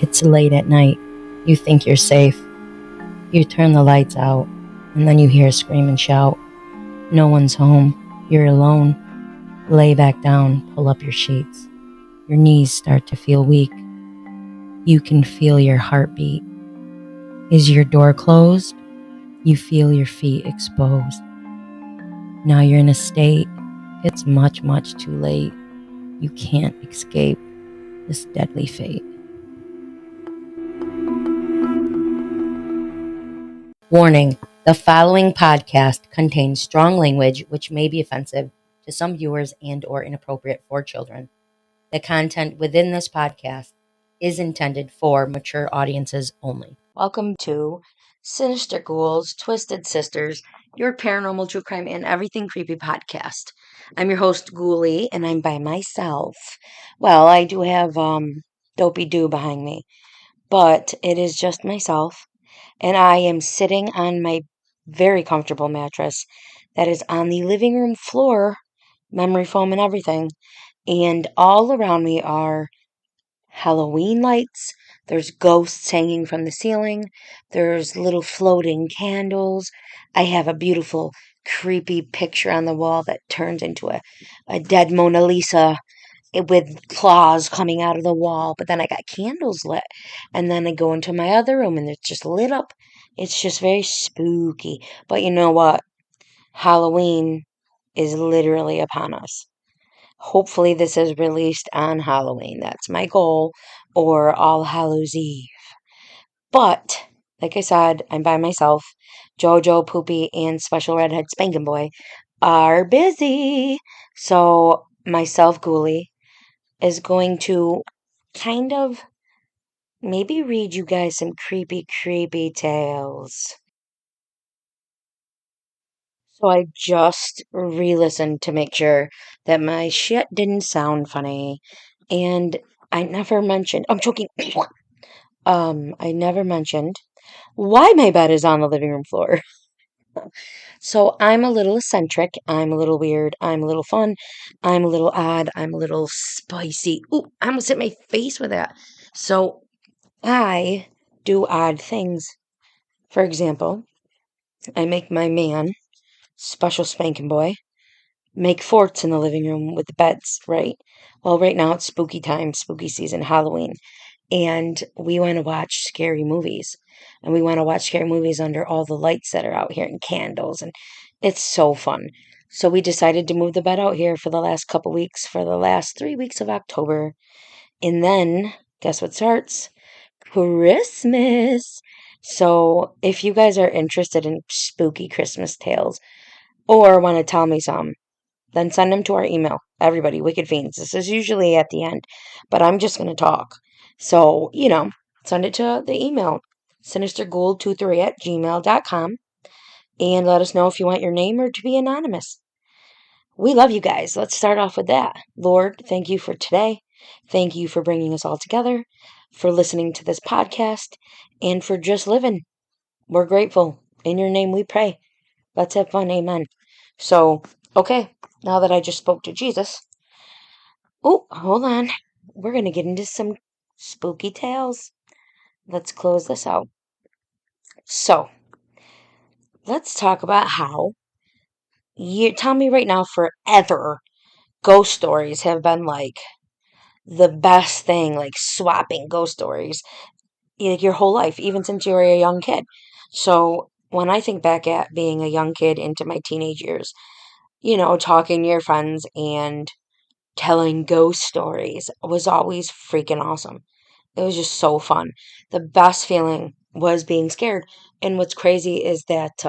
It's late at night. You think you're safe. You turn the lights out, and then you hear a scream and shout. No one's home. You're alone. Lay back down, pull up your sheets. Your knees start to feel weak. You can feel your heartbeat. Is your door closed? You feel your feet exposed. Now you're in a state. It's much, much too late. You can't escape this deadly fate. Warning, the following podcast contains strong language which may be offensive to some viewers and or inappropriate for children. The content within this podcast is intended for mature audiences only. Welcome to Sinister Ghouls, Twisted Sisters, your paranormal true crime and everything creepy podcast. I'm your host, Ghouli, and I'm by myself. Well, I do have Dopey Doo behind me, but it is just myself. And I am sitting on my very comfortable mattress that is on the living room floor, memory foam and everything. And all around me are Halloween lights. There's ghosts hanging from the ceiling. There's little floating candles. I have a beautiful, creepy picture on the wall that turns into a dead Mona Lisa with claws coming out of the wall, but then I got candles lit. And then I go into my other room and it's just lit up. It's just very spooky. But you know what? Halloween is literally upon us. Hopefully this is released on Halloween. That's my goal. Or All Hallows Eve. But, like I said, I'm by myself. Jojo, Poopy, and Special Redhead Spankin' Boy are busy. So, myself, Ghoulie, is going to kind of maybe read you guys some creepy, creepy tales. So I just re-listened to make sure that my shit didn't sound funny. And I never mentioned, I'm joking. I never mentioned why my bed is on the living room floor. So I'm a little eccentric. I'm a little weird. I'm a little fun. I'm a little odd. I'm a little spicy. Ooh, I almost hit my face with that. So I do odd things. For example, I make my man, Special Spankin' Boy, make forts in the living room with the beds, right? Well, right now it's spooky time, spooky season, Halloween. And we want to watch scary movies. And we want to watch scary movies under all the lights that are out here and candles. And it's so fun. So we decided to move the bed out here for the last couple weeks, for the last 3 weeks of October. And then, guess what starts? Christmas. So if you guys are interested in spooky Christmas tales or want to tell me some, then send them to our email. Everybody, Wicked Fiends. This is usually at the end, but I'm just going to talk. So, send it to the email, sinisterghoul23@gmail.com, and let us know if you want your name or to be anonymous. We love you guys. Let's start off with that. Lord, thank you for today. Thank you for bringing us all together, for listening to this podcast, and for just living. We're grateful. In your name we pray. Let's have fun. Amen. So, okay, now that I just spoke to Jesus, oh, hold on. We're going to get into some spooky tales. Let's close this out. So, let's talk about how you tell me right now forever ghost stories have been like the best thing, like swapping ghost stories like your whole life, even since you were a young kid. So, when I think back at being a young kid into my teenage years, talking to your friends and telling ghost stories was always freaking awesome. It was just so fun. The best feeling was being scared. And what's crazy is that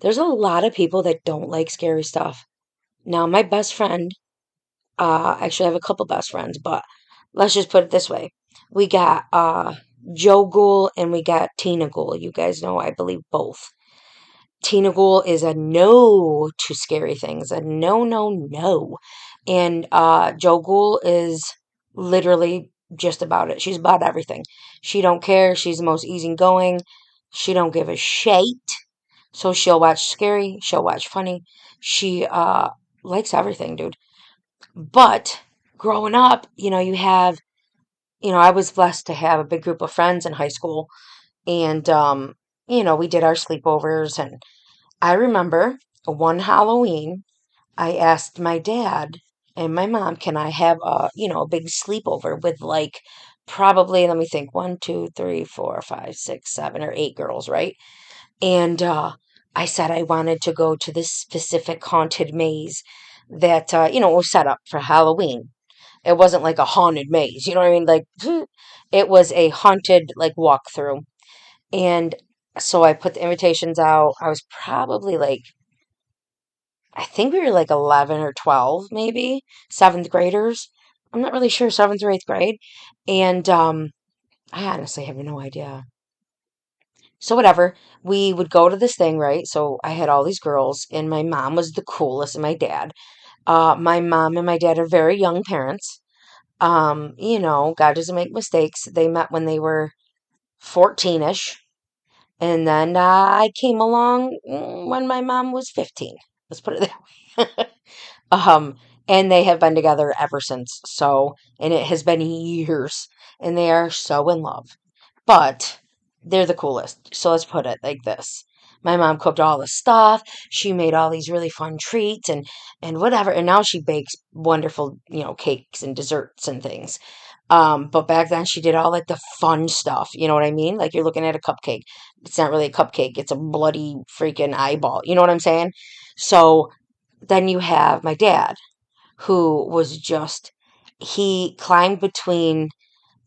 there's a lot of people that don't like scary stuff. Now, my best friend, actually, I have a couple best friends, but let's just put it this way. We got Joe Ghoul and we got Tina Ghoul. You guys know, I believe, both. Tina Ghoul is a no to scary things, a no, no, no. And Joe Ghoul is literally just about it. She's about everything. She don't care. She's the most easygoing. She don't give a shit. So she'll watch scary. She'll watch funny. She likes everything, dude. But growing up, you have I was blessed to have a big group of friends in high school. And, we did our sleepovers. And I remember one Halloween, I asked my dad and my mom, can I have a big sleepover with like probably, let me think, one, two, three, four, five, six, seven, or eight girls, right? And I said I wanted to go to this specific haunted maze that, was set up for Halloween. It wasn't like a haunted maze, you know what I mean? Like, it was a haunted, like, walkthrough. And so I put the invitations out. I was probably like, I think we were like 11 or 12, maybe, seventh graders. I'm not really sure, seventh or eighth grade. And I honestly have no idea. So whatever, we would go to this thing, right? So I had all these girls, and my mom was the coolest, and my dad. My mom and my dad are very young parents. God doesn't make mistakes. They met when they were 14ish, and then I came along when my mom was 15. Let's put it that way. Um, and they have been together ever since. So, and it has been years, and they are so in love. But they're the coolest. So let's put it like this. My mom cooked all the stuff. She made all these really fun treats and whatever. And now she bakes wonderful, cakes and desserts and things. But back then she did all like the fun stuff. You know what I mean? Like you're looking at a cupcake. It's not really a cupcake. It's a bloody freaking eyeball. You know what I'm saying? So then you have my dad, who was just, he climbed between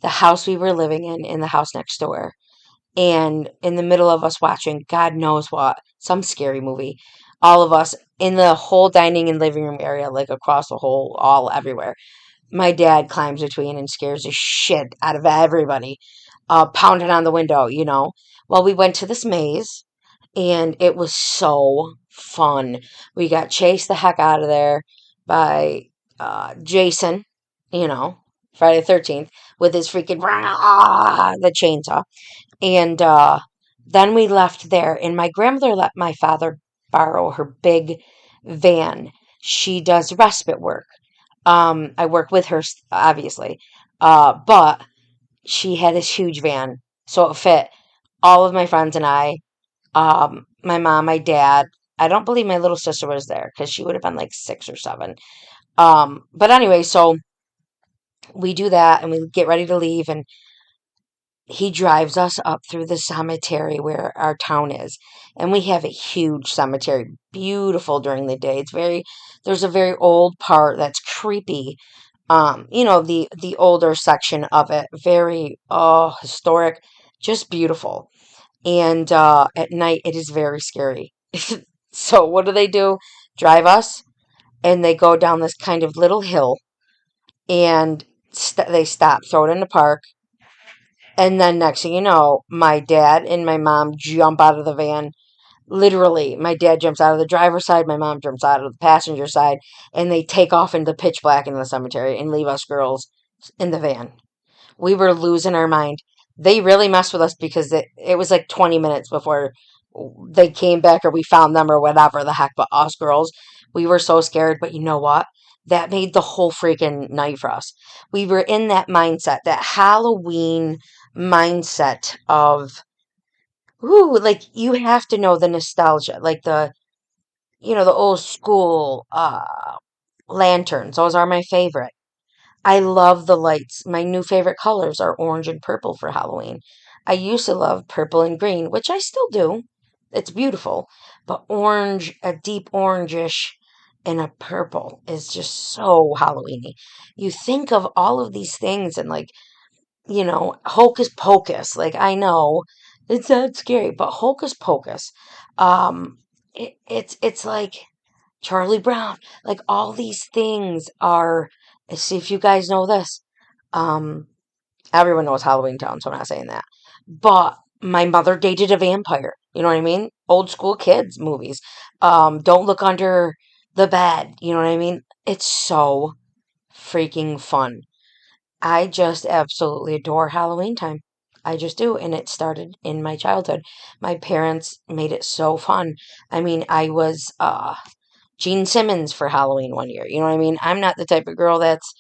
the house we were living in and the house next door. And in the middle of us watching God knows what, some scary movie, all of us in the whole dining and living room area, like across the whole, all everywhere. My dad climbs between and scares the shit out of everybody, pounding on the window. Well, we went to this maze and it was so fun. We got chased the heck out of there by Jason, you know, Friday the 13th, with his freaking the chainsaw. And then we left there, and my grandmother let my father borrow her big van. She does respite work. I work with her, obviously, but she had this huge van, so it fit all of my friends and I, my mom, my dad. I don't believe my little sister was there because she would have been like 6 or 7. But anyway, so we do that and we get ready to leave, and he drives us up through the cemetery where our town is. And we have a huge cemetery, beautiful during the day. There's a very old part that's creepy. The older section of it, very historic, just beautiful. And at night it is very scary. So what do? Drive us, and they go down this kind of little hill, and they stop, throw it in the park, and then next thing you know, my dad and my mom jump out of the van. Literally, my dad jumps out of the driver's side, my mom jumps out of the passenger side, and they take off into pitch black in the cemetery and leave us girls in the van. We were losing our mind. They really messed with us because it was like 20 minutes before they came back or we found them or whatever the heck. But us girls, we were so scared. But you know what? That made the whole freaking night for us. We were in that mindset, that Halloween mindset of, ooh, like you have to know the nostalgia, like the old school lanterns. Those are my favorite. I love the lights. My new favorite colors are orange and purple for Halloween. I used to love purple and green, which I still do. It's beautiful. But orange, a deep orangish, and a purple is just so Halloweeny. You think of all of these things and like, hocus pocus. Like I know it's not scary, but hocus pocus. It's like Charlie Brown. Like all these things are. See if you guys know this. Um, Everyone knows Halloween Town, so I'm not saying that. But my mother dated a vampire. You know what I mean? Old school kids movies. Don't look under the bed. You know what I mean? It's so freaking fun. I just absolutely adore Halloween time. I just do. And it started in my childhood. My parents made it so fun. I mean, I was Gene Simmons for Halloween one year. You know what I mean? I'm not the type of girl that's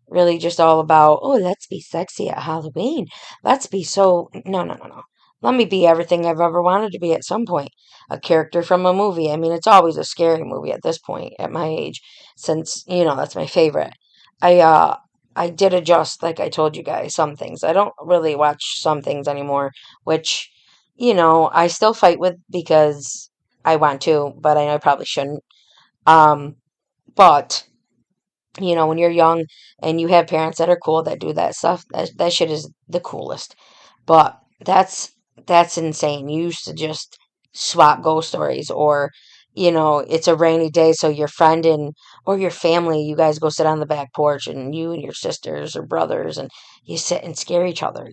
really just all about, oh, let's be sexy at Halloween. Let's be so. No, no, no, no. Let me be everything I've ever wanted to be at some point. A character from a movie. I mean, it's always a scary movie at this point, at my age, since, that's my favorite. I, uh, I did adjust, like I told you guys, some things. I don't really watch some things anymore, which, I still fight with because I want to, but I know I probably shouldn't. Um, but when you're young and you have parents that are cool that do that stuff, that shit is the coolest. But that's insane. You used to just swap ghost stories, or it's a rainy day, so your friend and or your family, you guys go sit on the back porch, and you and your sisters or brothers, and you sit and scare each other.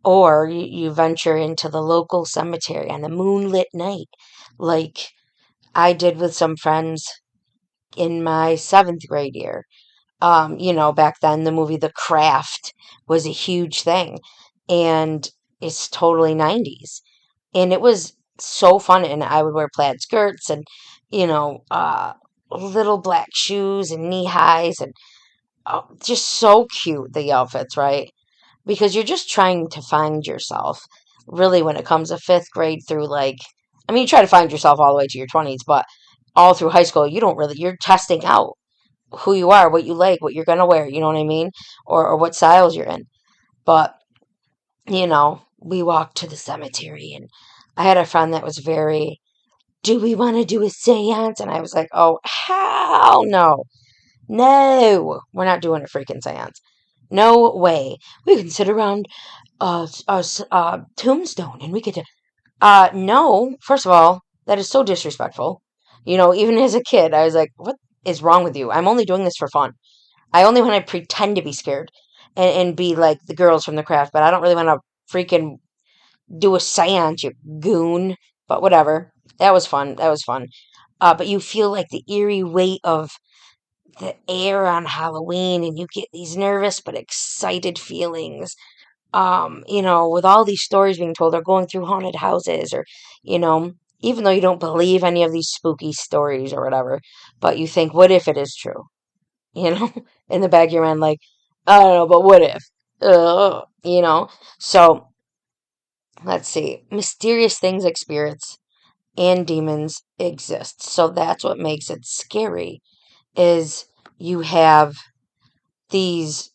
Or you venture into the local cemetery on a moonlit night, like I did with some friends in my seventh grade year. Back then the movie The Craft was a huge thing, and it's totally 90s. And it was so fun, and I would wear plaid skirts and, little black shoes and knee highs, and just so cute, the outfits, right? Because you're just trying to find yourself, really, when it comes to fifth grade through, like, I mean, you try to find yourself all the way to your 20s, but all through high school, you don't really, you're testing out who you are, what you like, what you're gonna wear, you know what I mean? Or what styles you're in. But, we walked to the cemetery, and I had a friend that was very, do we want to do a seance? And I was like, oh, hell no. No, we're not doing a freaking seance. No way. We can sit around tombstone and we could, no, first of all, that is so disrespectful. Even as a kid, I was like, what is wrong with you? I'm only doing this for fun. I only want to pretend to be scared and be like the girls from The Craft, but I don't really want to freaking do a seance, you goon. But whatever. That was fun. That was fun. But you feel like the eerie weight of the air on Halloween, and you get these nervous but excited feelings. With all these stories being told, or going through haunted houses, or, you know, even though you don't believe any of these spooky stories or whatever, but you think, what if it is true? you know, in the back of your mind, like, I don't know, but what if? So let's see. Mysterious things like spirits and demons exist. So that's what makes it scary, is you have these,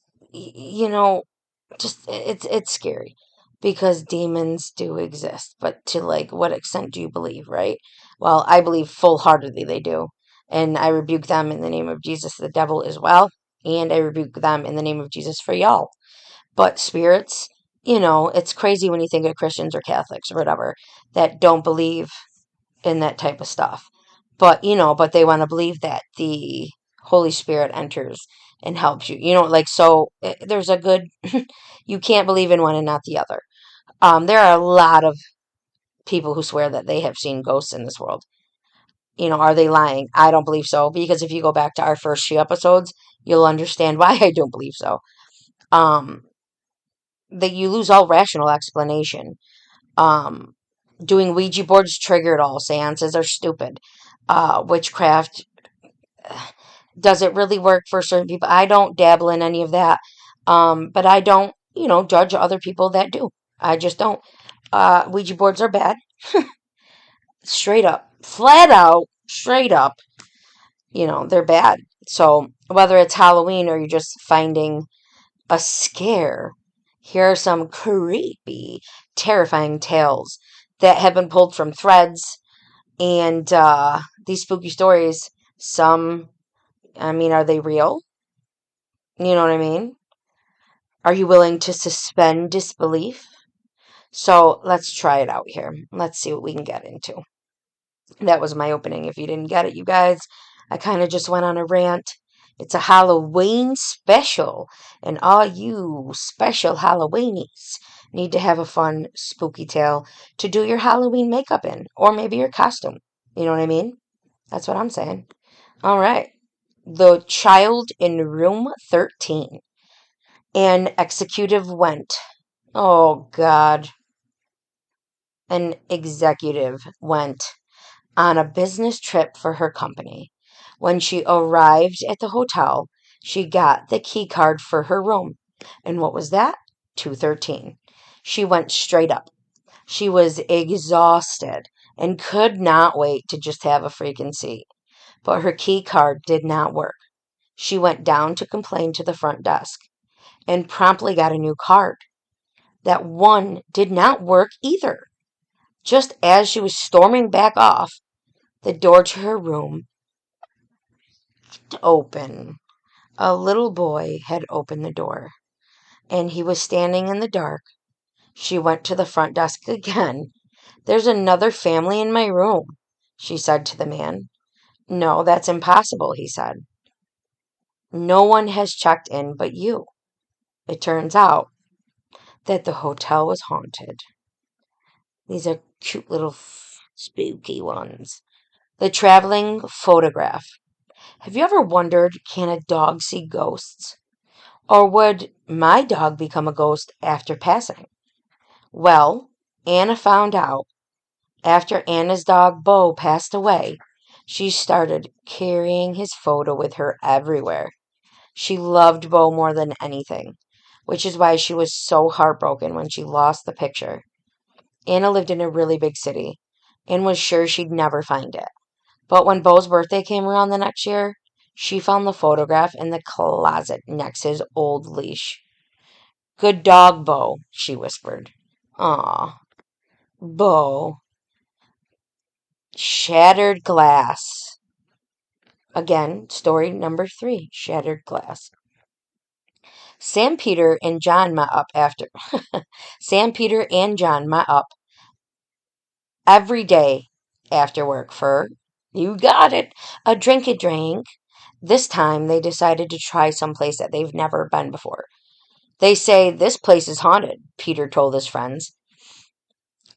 just it's scary because demons do exist. But to, like, what extent do you believe, right? Well, I believe full-heartedly they do. And I rebuke them in the name of Jesus, the devil as well. And I rebuke them in the name of Jesus for y'all. But spirits, it's crazy when you think of Christians or Catholics or whatever that don't believe in that type of stuff. But they want to believe that the Holy Spirit enters and helps you. Like, so there's a good, you can't believe in one and not the other. There are a lot of people who swear that they have seen ghosts in this world. Are they lying? I don't believe so, because if you go back to our first few episodes, you'll understand why I don't believe so. Um, that you lose all rational explanation. Um, Doing Ouija boards triggered all. Seances are stupid. Witchcraft, does it really work for certain people? I don't dabble in any of that. But I don't, judge other people that do. I just don't. Ouija boards are bad. Straight up. Flat out. Straight up. They're bad. So whether it's Halloween or you're just finding a scare, here are some creepy, terrifying tales that have been pulled from threads. And these spooky stories, some, I mean, are they real? You know what I mean? Are you willing to suspend disbelief? So let's try it out here. Let's see what we can get into. That was my opening. If you didn't get it, you guys, I kind of just went on a rant. It's a Halloween special, and all you special Halloweenies need to have a fun, spooky tale to do your Halloween makeup in, or maybe your costume. You know what I mean? That's what I'm saying. All right. The child in room 13. An executive went. Oh, God. An executive went on a business trip for her company. When she arrived at the hotel, She got the key card for her room. And what was that? 213. She went straight up. She was exhausted and could not wait to just have a freaking seat. But her key card did not work. She went down to complain to the front desk and promptly got a new card. That one did not work either. Just as she was storming back off, the door to her room opened. A little boy had opened the door, and he was standing in the dark. She went to the front desk again. "There's another family in my room," she said to the man. "No, that's impossible," he said. "No one has checked in but you." It turns out that the hotel was haunted. These are cute little spooky ones. The traveling photograph. Have you ever wondered, can a dog see ghosts? Or would my dog become a ghost after passing? Well, Anna found out after Anna's dog Bo passed away. She started carrying his photo with her everywhere. She loved Bo more than anything, which is why she was so heartbroken when she lost the picture. Anna lived in a really big city and was sure she'd never find it. But when Bo's birthday came around the next year, she found the photograph in the closet next to his old leash. "Good dog, Bo," she whispered. "Aw, Bo." Shattered glass. Again, story number 3, shattered glass. Sam, Peter, and John met up after. Sam, Peter, and John met up every day after work for, you got it, a drink. This time they decided to try someplace that they've never been before. "They say this place is haunted," Peter told his friends,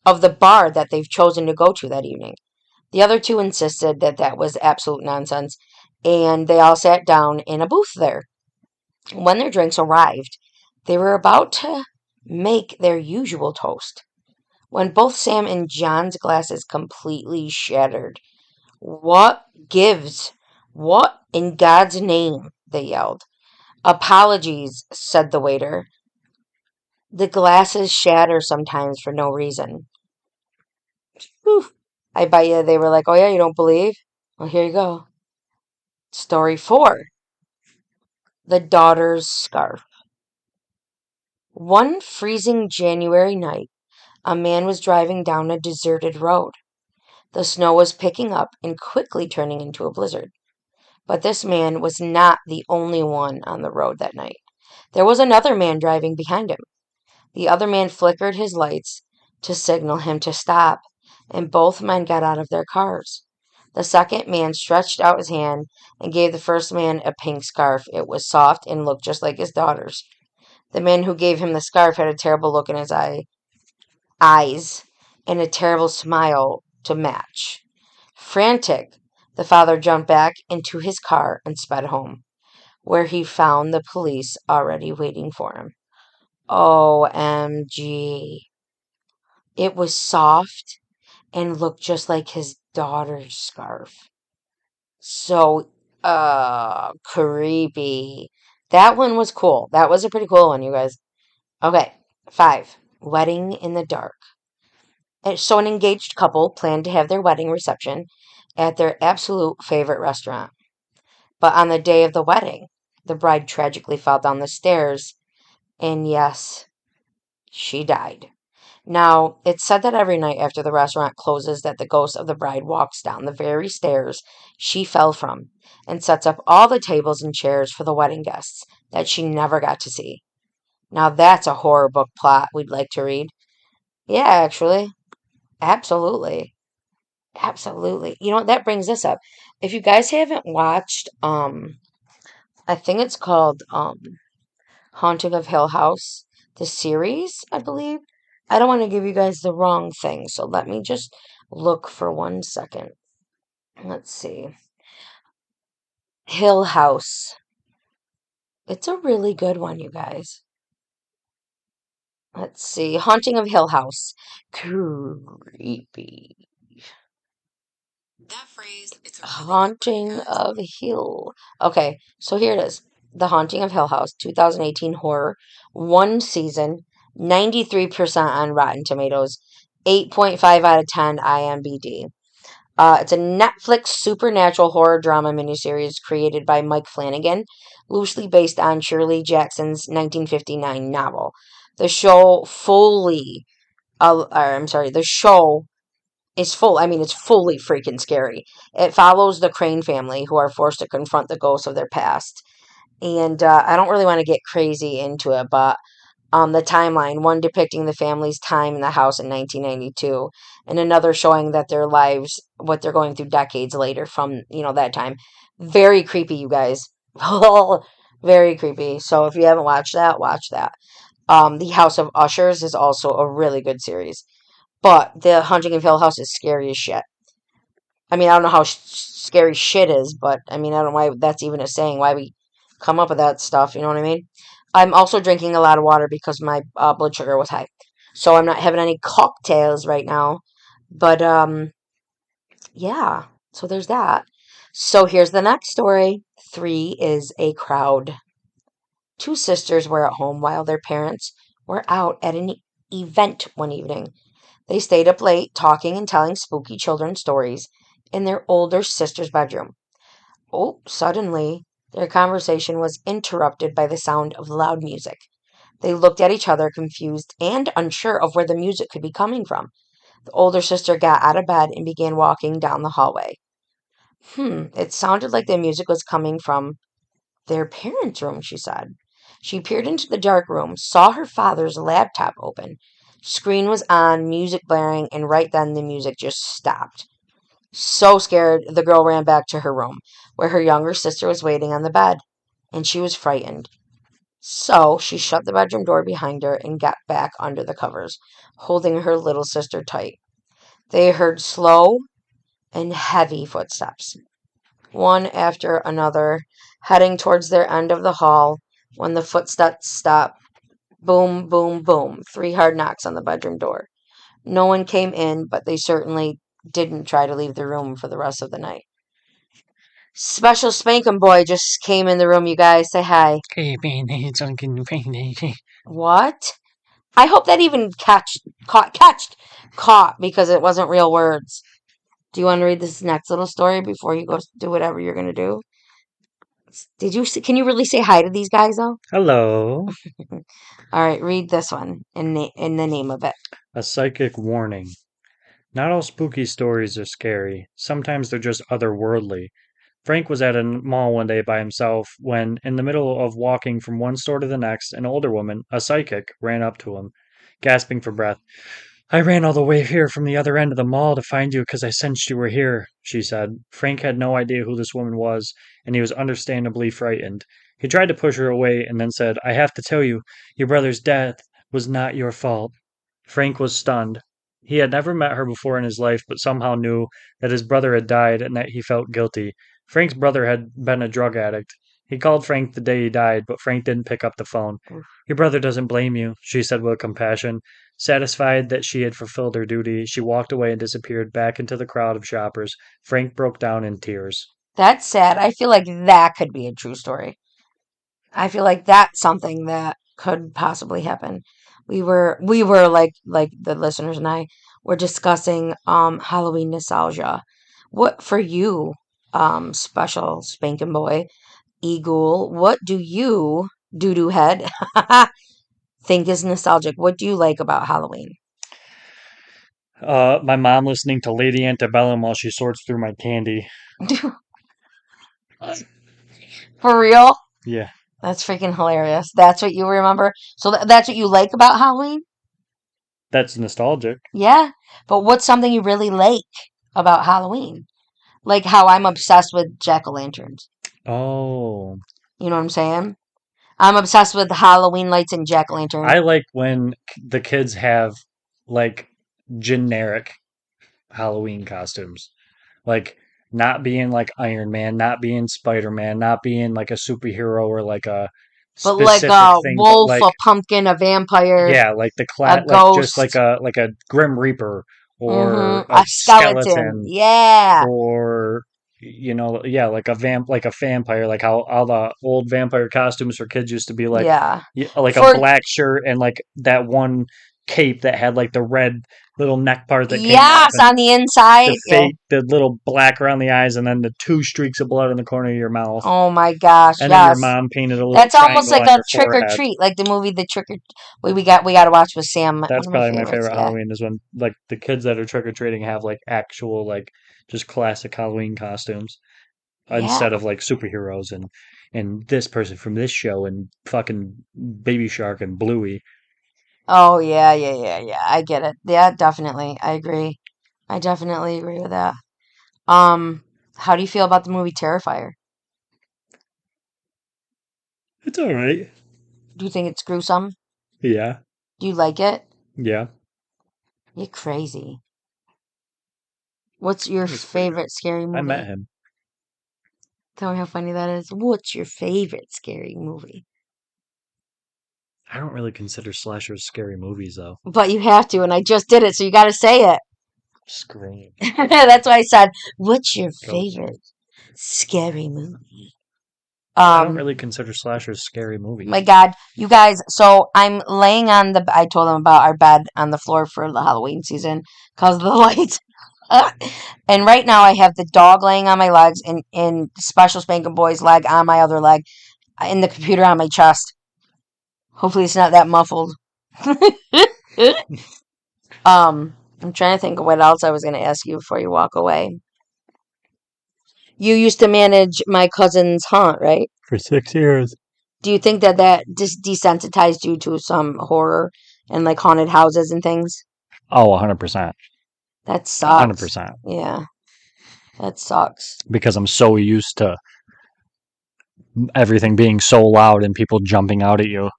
of the bar that they've chosen to go to that evening. The other two insisted that that was absolute nonsense, and they all sat down in a booth there. When their drinks arrived, they were about to make their usual toast when both Sam and John's glasses completely shattered. "What gives? What in God's name?" they yelled. "Apologies," said the waiter. "The glasses shatter sometimes for no reason." Whew. I bet you they were like, "Oh yeah, you don't believe? Well, here you go." Story 4. The Daughter's Scarf. One freezing January night, a man was driving down a deserted road. The snow was picking up and quickly turning into a blizzard. But this man was not the only one on the road that night. There was another man driving behind him. The other man flickered his lights to signal him to stop, and both men got out of their cars. The second man stretched out his hand and gave the first man a pink scarf. It was soft and looked just like his daughter's. The man who gave him the scarf had a terrible look in his eyes and a terrible smile to match. Frantic, the father jumped back into his car and sped home, where he found the police already waiting for him. OMG. It was soft and looked just like his daughter's scarf. So, creepy. That one was cool. That was a pretty cool one, you guys. Okay, 5. Wedding in the dark. So, an engaged couple planned to have their wedding reception at their absolute favorite restaurant. But on the day of the wedding, the bride tragically fell down the stairs, and yes, she died. Now, it's said that every night after the restaurant closes that the ghost of the bride walks down the very stairs she fell from and sets up all the tables and chairs for the wedding guests that she never got to see. Now, that's a horror book plot we'd like to read. Yeah, actually. Absolutely. Absolutely. You know, that brings this up. If you guys haven't watched, I think it's called, Haunting of Hill House, the series, I believe. I don't want to give you guys the wrong thing, so let me just look for 1 second. Let's see. Hill House. It's a really good one, you guys. Let's see. Haunting of Hill House. Creepy. Haunting of Hill. Okay, so here it is. The Haunting of Hill House, 2018 horror, one season, 93% on Rotten Tomatoes, 8.5 out of 10 IMDb. It's a Netflix supernatural horror drama miniseries created by Mike Flanagan, loosely based on Shirley Jackson's 1959 novel. The show the show is full. I mean, it's fully freaking scary. It follows the Crane family who are forced to confront the ghosts of their past. And I don't really want to get crazy into it, but the timeline, one depicting the family's time in the house in 1992, and another showing that their lives, what they're going through decades later from, that time. Very creepy, you guys. Very creepy. So if you haven't watched that, watch that. The House of Ushers is also a really good series. But The Haunting of Hill House is scary as shit. I mean, I don't know how scary shit is, but I mean, I don't know why that's even a saying, why we come up with that stuff, you know what I mean? I'm also drinking a lot of water because my blood sugar was high. So I'm not having any cocktails right now. But, yeah. So there's that. So here's the next story. 3 is a crowd. 2 sisters were at home while their parents were out at an event one evening. They stayed up late talking and telling spooky children's stories in their older sister's bedroom. Oh, suddenly, their conversation was interrupted by the sound of loud music. They looked at each other, confused and unsure of where the music could be coming from. The older sister got out of bed and began walking down the hallway. It sounded like the music was coming from their parents' room, she said. She peered into the dark room, saw her father's laptop open. Screen was on, music blaring, and right then the music just stopped. So scared, the girl ran back to her room, where her younger sister was waiting on the bed, and she was frightened. So she shut the bedroom door behind her and got back under the covers, holding her little sister tight. They heard slow and heavy footsteps, one after another, heading towards their end of the hall. When the footsteps stopped, boom, boom, boom, 3 hard knocks on the bedroom door. No one came in, but they certainly didn't try to leave the room for the rest of the night. Special Spankin' Boy just came in the room, you guys. Say hi. What? I hope that even caught, because it wasn't real words. Do you want to read this next little story before you go do whatever you're going to do? Can you really say hi to these guys, though? Hello. All right, read this one in the name of it. A psychic warning. Not all spooky stories are scary. Sometimes they're just otherworldly. Frank was at a mall one day by himself when, in the middle of walking from one store to the next, an older woman, a psychic, ran up to him, gasping for breath. I ran all the way here from the other end of the mall to find you because I sensed you were here, she said. Frank had no idea who this woman was, and he was understandably frightened. He tried to push her away and then said, I have to tell you, your brother's death was not your fault. Frank was stunned. He had never met her before in his life, but somehow knew that his brother had died and that he felt guilty. Frank's brother had been a drug addict. He called Frank the day he died, but Frank didn't pick up the phone. Your brother doesn't blame you, she said with compassion. Satisfied that she had fulfilled her duty, she walked away and disappeared back into the crowd of shoppers. Frank broke down in tears. That's sad. I feel like that could be a true story. I feel like that's something that could possibly happen. We were like the listeners and I were discussing Halloween nostalgia. What for you, special spanking boy, Eagle, what do you, doo doo head, think is nostalgic? What do you like about Halloween? My mom listening to Lady Antebellum while she sorts through my candy. For real? Yeah, That's freaking hilarious. That's what you remember? So that's what you like about Halloween? that's nostalgic. Yeah. But what's something you really like about Halloween? Like how I'm obsessed with jack-o'-lanterns. Oh, You know what I'm saying? I'm obsessed with Halloween lights and jack-o'-lanterns. I like when the kids have like generic Halloween costumes. Like not being like Iron Man, not being Spider Man, not being like a superhero or like a But like specific a thing, but wolf, like a pumpkin, a vampire, yeah, like a like just ghost, like a Grim Reaper or a a skeleton. skeleton Yeah. or like a vampire, like how all the old vampire costumes for kids used to be like, Yeah. like a For black shirt and like that one cape that had like the red little neck part that came off yes, and on the inside. Yeah. the little black around the eyes and then the two streaks of blood in the corner of your mouth. Oh my gosh, And then your yes. mom painted a little That's almost triangle like on a your trick or forehead. treat, like the movie The Trick or we got to watch with Sam, one That's of my probably my favorites. favorite Yeah. Halloween is when like the kids that are trick or treating have like actual like just classic Halloween costumes Yeah. instead of like superheroes and this person from this show and fucking Baby Shark and Bluey. Oh yeah, yeah, yeah, yeah. I get it. Yeah, definitely. I agree. I definitely agree with that. Um, how do you feel about the movie Terrifier? It's all right. Do you think it's gruesome? Yeah, Do you like it? yeah. You're crazy. What's your It's pretty good. favorite scary I met movie? him. Tell me how funny that is. What's your favorite scary movie? I don't really consider slashers scary movies though. But you have to, and I just did it, so you got to say it. Scream, That's why I said, "What's your favorite Ghostbusters. scary movie?" I don't Um, really consider slashers scary my movies. God, you guys. So I'm laying on the. I told them about our bed on the floor for the Halloween season because of the lights. And right now I have the dog laying on my legs and Special Spanking Boy's leg on my other leg, and the computer on my chest. Hopefully it's not that muffled. I'm trying to think of what else I was going to ask you before you walk away. You used to manage my cousin's haunt, right? For 6 years. Do you think that that just desensitized you to some horror and like haunted houses and things? Oh, 100%. That sucks. 100%. Yeah, that sucks. Because I'm so used to everything being so loud and people jumping out at you.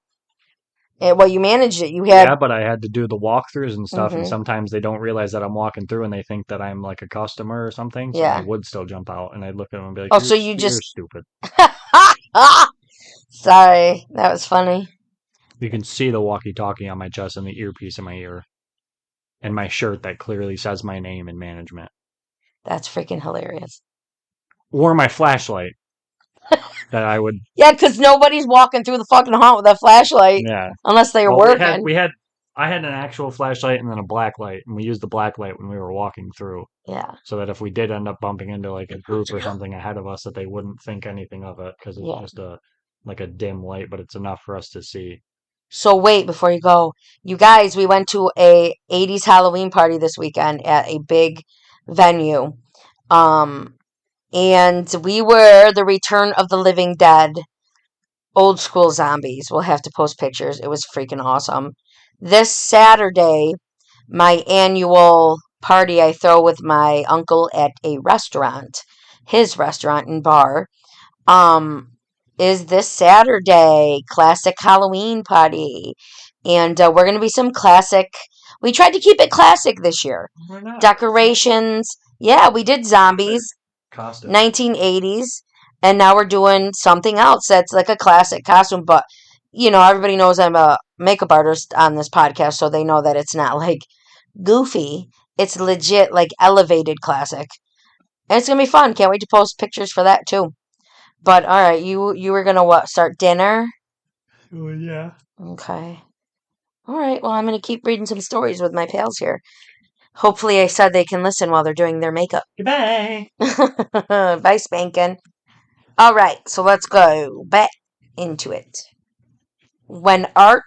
Well, you managed it. You had. Yeah, but I had to do the walkthroughs and stuff, and Hmm. sometimes they don't realize that I'm walking through and they think that I'm like a customer or something, so they Yeah. would still jump out, and I'd look at them and be like, Oh, so you You're just. stupid." Sorry, that was funny. You can see the walkie-talkie on my chest and the earpiece in my ear, and my shirt that clearly says my name in management, That's freaking hilarious. or my flashlight that I would. Yeah, because nobody's walking through the fucking haunt with a flashlight Yeah. unless they're Well, working. I had an actual flashlight and then a black light, and we used the black light when we were walking through, Yeah, so that if we did end up bumping into like a group or something ahead of us, that they wouldn't think anything of it because it's yeah. just a like a dim light, but it's enough for us to see. So wait before you go. You guys, we went to a 80s Halloween party this weekend at a big venue. Um, and we were the Return of the Living Dead, old school zombies. We'll have to post pictures. It was freaking awesome. This Saturday, my annual party I throw with my uncle at a restaurant, his restaurant and bar, um, is this Saturday. Classic Halloween party. And we're going to be some classic. We tried to keep it classic this year. We're not Decorations. Yeah, we did zombies, costume. 1980s. And now we're doing something else that's like a classic costume. But, everybody knows I'm a makeup artist on this podcast, so they know that it's not like goofy. It's legit, like elevated classic. And it's going to be fun. Can't wait to post pictures for that too. But all right, you were gonna what? Start dinner? Well, yeah. Okay. All right. Well, I'm gonna keep reading some stories with my pals here. Hopefully, I said they can listen while they're doing their makeup. Goodbye. Bye, spanking. All right. So let's go back into it. When art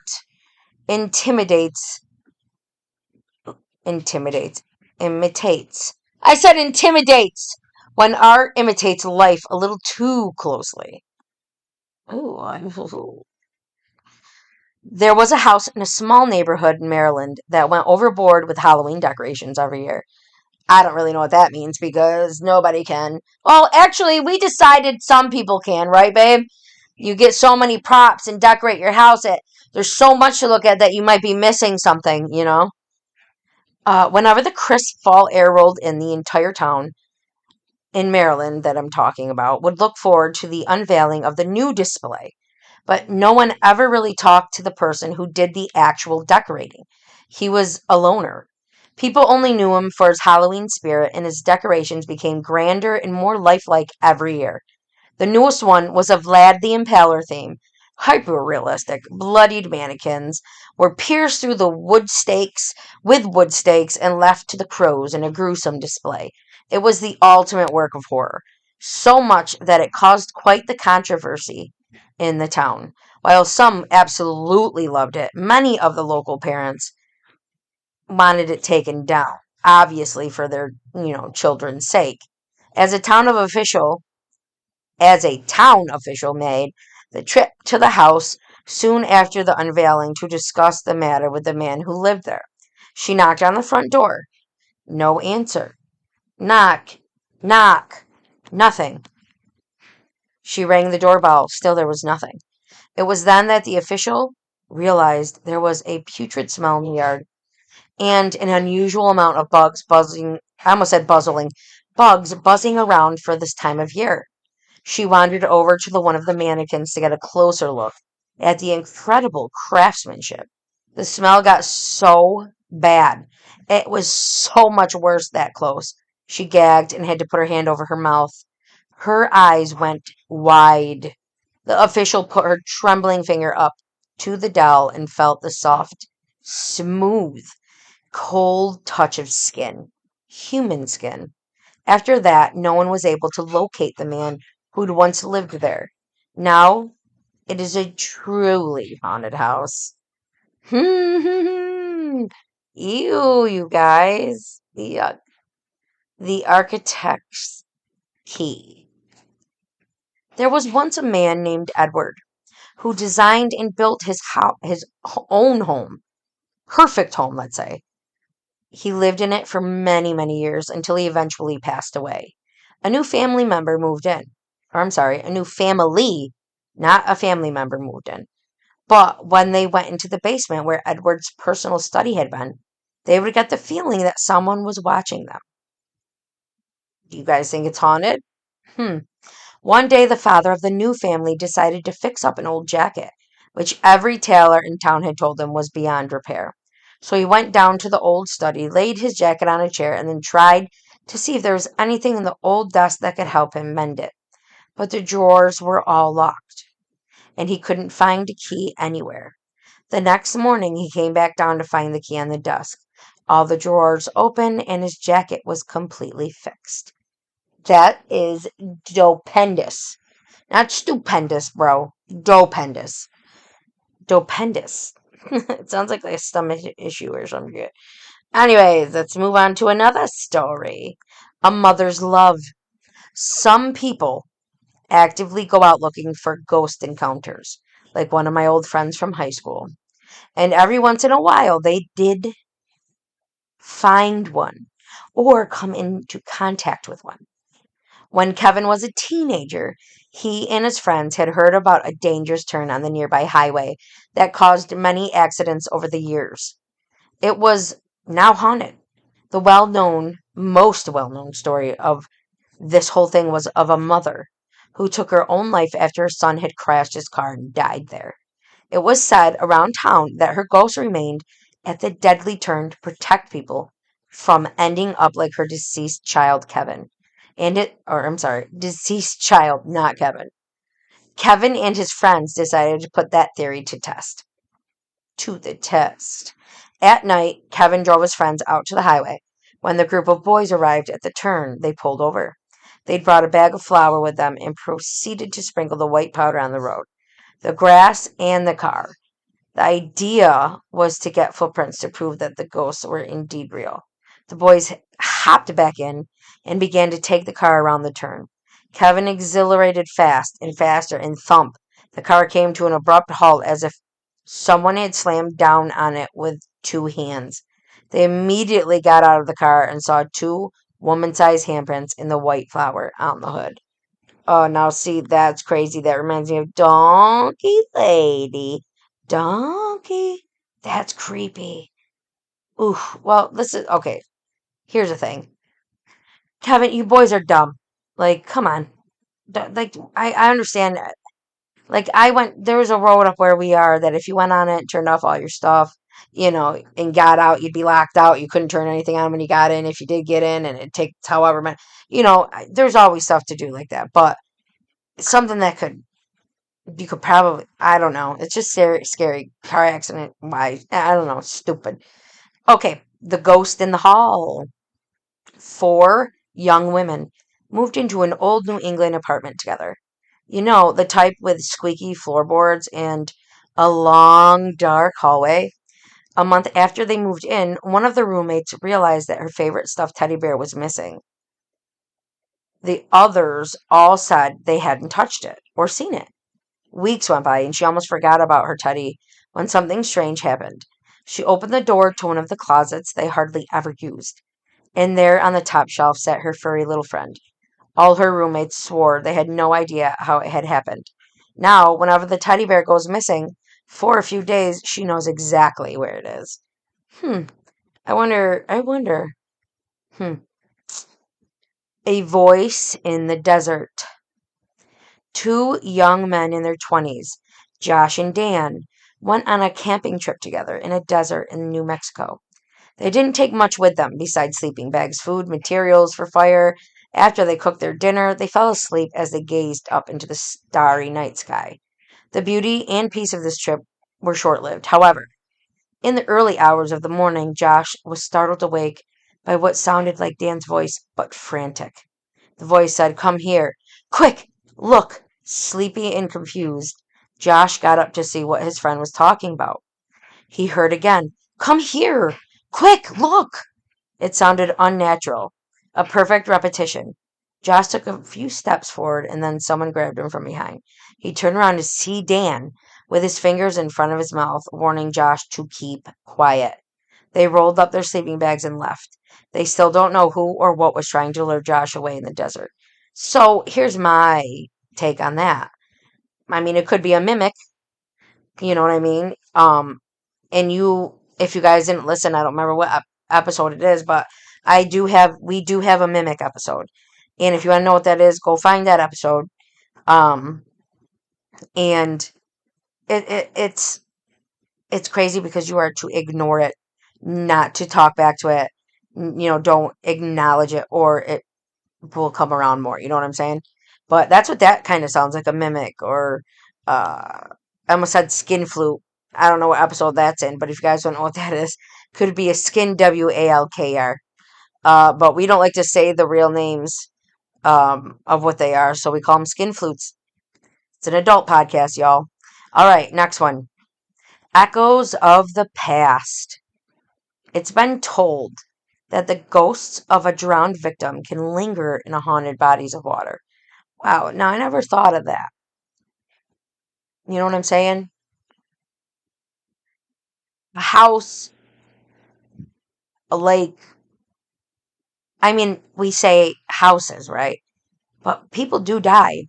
intimidates, imitates. I said intimidates. When art imitates life a little too closely. Ooh, there was a house in a small neighborhood in Maryland that went overboard with Halloween decorations every year. I don't really know what that means because nobody can. Well, actually, we decided some people can, right, babe? You get so many props and decorate your house that there's so much to look at that you might be missing something. Whenever the crisp fall air rolled in, the entire town in Maryland that I'm talking about would look forward to the unveiling of the new display. But no one ever really talked to the person who did the actual decorating. He was a loner. People only knew him for his Halloween spirit, and his decorations became grander and more lifelike every year. The newest one was a Vlad the Impaler theme. Hyper-realistic, bloodied mannequins were pierced through the wood stakes with wood stakes and left to the crows in a gruesome display. It was the ultimate work of horror, so much that it caused quite the controversy in the town. While some absolutely loved it, many of the local parents wanted it taken down, obviously for their, children's sake. As a town of official, as a town official made the trip to the house soon after the unveiling to discuss the matter with the man who lived there. She knocked on the front door. No answer. Knock, knock, nothing. She rang the doorbell. Still there was nothing. It was then that the official realized there was a putrid smell in the yard and an unusual amount of bugs buzzing. I almost said buzzing. Bugs buzzing around for this time of year. She wandered over to one of the mannequins to get a closer look at the incredible craftsmanship. The smell got so bad. It was so much worse that close. She gagged and had to put her hand over her mouth. Her eyes went wide. The official put her trembling finger up to the doll and felt the soft, smooth, cold touch of skin. Human skin. After that, no one was able to locate the man who'd once lived there. Now, it is a truly haunted house. Ew, you guys. The architect's key. There was once a man named Edward who designed and built his own home. Perfect home, let's say. He lived in it for many, many years until he eventually passed away. A new family member moved in. Or, I'm sorry, a new family, not a family member moved in. But when they went into the basement where Edward's personal study had been, they would get the feeling that someone was watching them. Do you guys think it's haunted? Hmm. One day, the father of the new family decided to fix up an old jacket, which every tailor in town had told him was beyond repair. So he went down to the old study, laid his jacket on a chair, and then tried to see if there was anything in the old desk that could help him mend it. But the drawers were all locked, and he couldn't find a key anywhere. The next morning, he came back down to find the key on the desk. All the drawers open, and his jacket was completely fixed. That is dopendous. Not stupendous, bro. Dopendous. Dopendous. It sounds like a stomach issue or something. Anyways, let's move on to another story. A mother's love. Some people actively go out looking for ghost encounters, like one of my old friends from high school. And every once in a while, they did find one or come into contact with one. When Kevin was a teenager, he and his friends had heard about a dangerous turn on the nearby highway that caused many accidents over the years. It was now haunted. The most well known story of this whole thing was of a mother who took her own life after her son had crashed his car and died there. It was said around town that her ghost remained at the deadly turn to protect people from ending up like her deceased child, Kevin. Deceased child, not Kevin. Kevin and his friends decided to put that theory to the test. At night, Kevin drove his friends out to the highway. When the group of boys arrived at the turn, they pulled over. They'd brought a bag of flour with them and proceeded to sprinkle the white powder on the road, the grass, and the car. The idea was to get footprints to prove that the ghosts were indeed real. The boys hopped back in and began to take the car around the turn. Kevin accelerated fast and faster, and thump, the car came to an abrupt halt as if someone had slammed down on it with two hands. They immediately got out of the car and saw two woman-sized handprints in the white flour on the hood. Oh, now see, that's crazy. That reminds me of Donkey Lady. Donkey? That's creepy. Ooh, well, okay. Here's the thing. Kevin, you boys are dumb. Like, come on. I understand that. Like, there was a road up where we are that if you went on it and turned off all your stuff, and got out, you'd be locked out. You couldn't turn anything on when you got in. If you did get in, and it takes however many, there's always stuff to do like that. But something that you could probably, I don't know. It's just scary. Car accident. Why? I don't know. Stupid. Okay. The ghost in the hall. 4 young women moved into an old New England apartment together. The type with squeaky floorboards and a long, dark hallway. A month after they moved in, one of the roommates realized that her favorite stuffed teddy bear was missing. The others all said they hadn't touched it or seen it. Weeks went by and she almost forgot about her teddy when something strange happened. She opened the door to one of the closets they hardly ever used, and there on the top shelf sat her furry little friend. All her roommates swore they had no idea how it had happened. Now, whenever the teddy bear goes missing for a few days, she knows exactly where it is. Hmm. I wonder. Hmm. A voice in the desert. 2 young men in their 20s, Josh and Dan, went on a camping trip together in a desert in New Mexico. They didn't take much with them besides sleeping bags, food, materials for fire. After they cooked their dinner, they fell asleep as they gazed up into the starry night sky. The beauty and peace of this trip were short lived. However, in the early hours of the morning, Josh was startled awake by what sounded like Dan's voice, but frantic. The voice said, "Come here. Quick! Look!" Sleepy and confused, Josh got up to see what his friend was talking about. He heard again, "Come here! Quick! Look!" It sounded unnatural, a perfect repetition. Josh took a few steps forward and then someone grabbed him from behind. He turned around to see Dan with his fingers in front of his mouth, warning Josh to keep quiet. They rolled up their sleeping bags and left. They still don't know who or what was trying to lure Josh away in the desert. So here's my take on that. I mean, it could be a mimic, you know what I mean? And if you guys didn't listen, I don't remember what episode it is, but we do have a mimic episode. And if you want to know what that is, go find that episode. Um, and it's crazy because you are to ignore it, not to talk back to it. Don't acknowledge it, or it will come around more. You know what I'm saying? But that's what that kind of sounds like, a mimic, or I almost said skin flute. I don't know what episode that's in, but if you guys don't know what that is, could be a skin WALKR. But we don't like to say the real names of what they are, so we call them skin flutes. It's an adult podcast, y'all. All right, next one. Echoes of the past. It's been told that the ghosts of a drowned victim can linger in a haunted bodies of water. Wow, now I never thought of that. You know what I'm saying? A house, a lake. I mean, we say houses, right? But people do die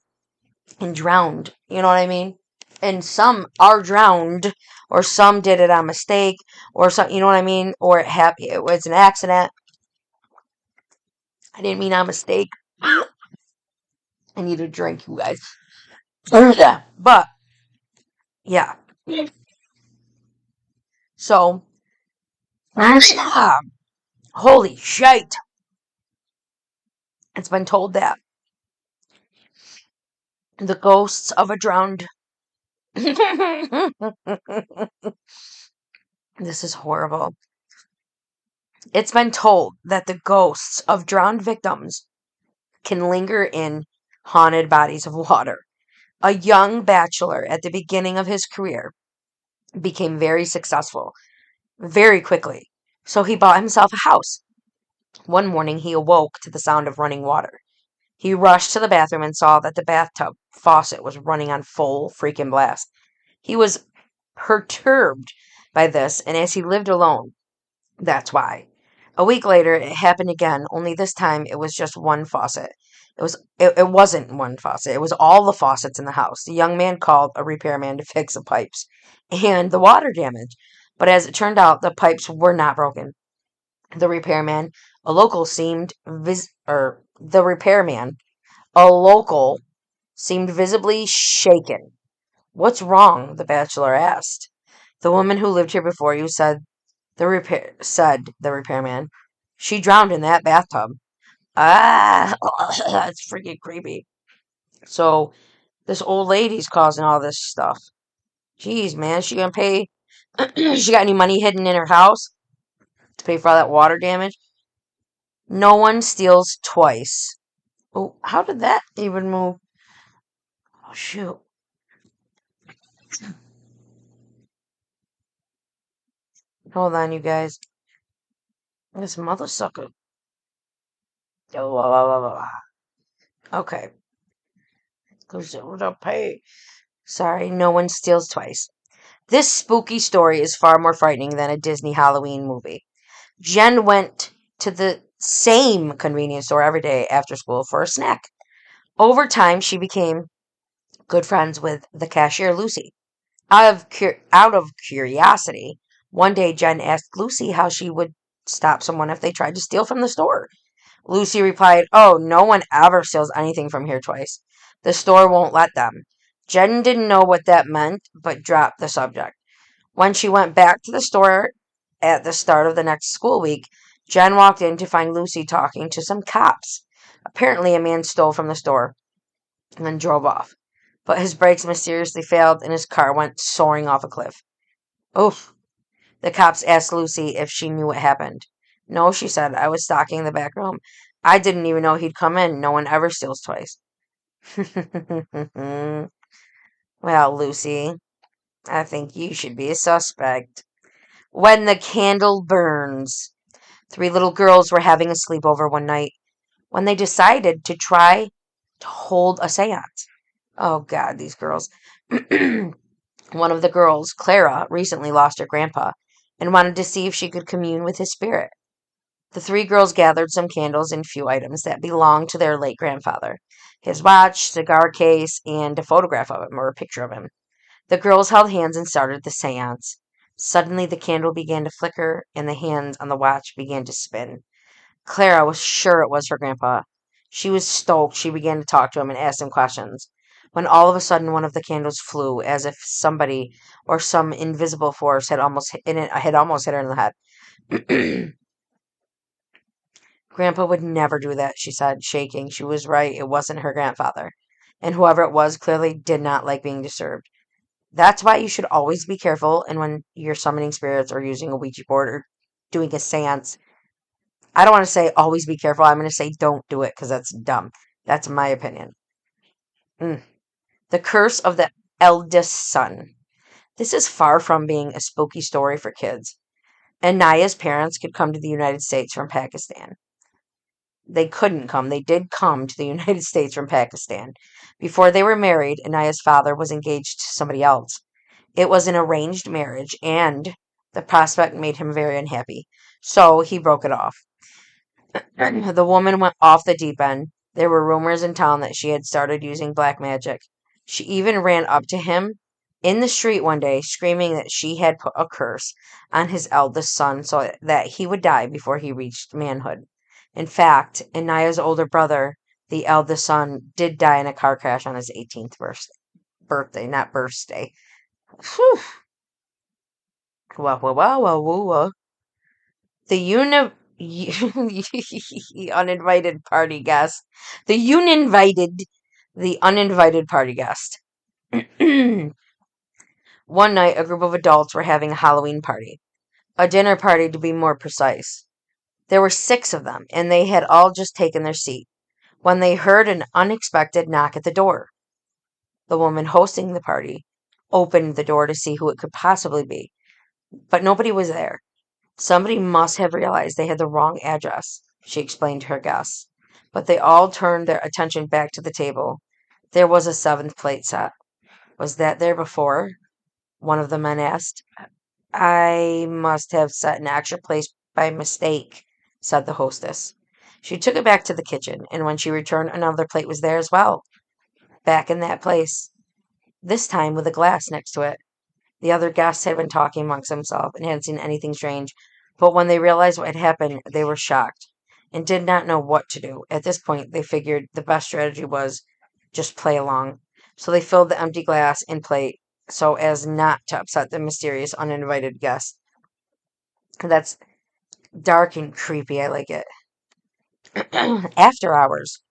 and drowned. You know what I mean? And some are drowned, or some did it on mistake, or some, you know what I mean? Or it was an accident. I didn't mean on mistake. I need a drink, you guys. But yeah. So, holy shit! It's been told that the ghosts of a drowned. This is horrible. It's been told that the ghosts of drowned victims can linger in haunted bodies of water. A young bachelor at the beginning of his career became very successful very quickly, so he bought himself a house. One morning he awoke to the sound of running water. He rushed to the bathroom and saw that the bathtub faucet was running on full freaking blast. He was perturbed by this, and as he lived alone, that's why. A week later, it happened again, only this time it was just one faucet. It wasn't one faucet. It was all the faucets in the house. The young man called a repairman to fix the pipes and the water damage. But as it turned out, the pipes were not broken. The repairman, a local, the repairman, a local, seemed visibly shaken. "What's wrong?" the bachelor asked. The woman who lived here before you said the repairman. She drowned in that bathtub. Ah, that's freaking creepy. So this old lady's causing all this stuff. Jeez, man, she gonna pay? She got any money hidden in her house to pay for all that water damage? No one steals twice. Oh, how did that even move? Oh, shoot. Hold on, you guys. This mother sucker. Okay. Cause it would pay. Sorry, no one steals twice. This spooky story is far more frightening than a Disney Halloween movie. Jen went to the same convenience store every day after school for a snack. Over time, she became good friends with the cashier, Lucy. Out of curiosity, one day Jen asked Lucy how she would stop someone if they tried to steal from the store. Lucy replied, "Oh, no one ever steals anything from here twice. The store won't let them." Jen didn't know what that meant, but dropped the subject. When she went back to the store at the start of the next school week, Jen walked in to find Lucy talking to some cops. Apparently, a man stole from the store and then drove off. But his brakes mysteriously failed and his car went soaring off a cliff. Oof. The cops asked Lucy if she knew what happened. No, she said, I was stalking the back room. I didn't even know he'd come in. No one ever steals twice. Well, Lucy, I think you should be a suspect. When the candle burns. 3 little girls were having a sleepover one night when they decided to try to hold a seance. Oh, God, these girls. One of the girls, Clara, recently lost her grandpa and wanted to see if she could commune with his spirit. The 3 girls gathered some candles and few items that belonged to their late grandfather, his watch, cigar case, and a photograph of him or a picture of him. The girls held hands and started the seance. Suddenly the candle began to flicker and the hands on the watch began to spin. Clara was sure it was her grandpa. She was stoked. She began to talk to him and ask him questions. When all of a sudden one of the candles flew, as if somebody or some invisible force had almost hit her in the head. Grandpa would never do that, she said, shaking. She was right. It wasn't her grandfather. And whoever it was clearly did not like being disturbed. That's why you should always be careful, and when you're summoning spirits or using a Ouija board or doing a seance, I don't want to say always be careful. I'm going to say don't do it because that's dumb. That's my opinion. The Curse of the Eldest Son. This is far from being a spooky story for kids. Anaya's parents could come to the United States from Pakistan. They couldn't come. They did come to the United States from Pakistan. Before they were married, Anaya's father was engaged to somebody else. It was an arranged marriage, and the prospect made him very unhappy. So he broke it off. The woman went off the deep end. There were rumors in town that she had started using black magic. She even ran up to him in the street one day, screaming that she had put a curse on his eldest son so that he would die before he reached manhood. In fact, Inaya's older brother, the eldest son, did die in a car crash on his 18th birthday, not birthday. Whew. Wah. The uninvited party guest. The uninvited party guest. One night, a group of adults were having a Halloween party. A dinner party, to be more precise. There were 6 of them, and they had all just taken their seat when they heard an unexpected knock at the door. The woman hosting the party opened the door to see who it could possibly be, but nobody was there. Somebody must have realized they had the wrong address, she explained to her guests. But they all turned their attention back to the table. There was a 7th plate set. Was that there before? One of the men asked. I must have set an extra place by mistake, said the hostess. She took it back to the kitchen, and when she returned, another plate was there as well, back in that place, this time with a glass next to it. The other guests had been talking amongst themselves and hadn't seen anything strange, but when they realized what had happened, they were shocked and did not know what to do. At this point, they figured the best strategy was just play along. So they filled the empty glass and plate so as not to upset the mysterious uninvited guest. That's dark and creepy. I like it. After hours.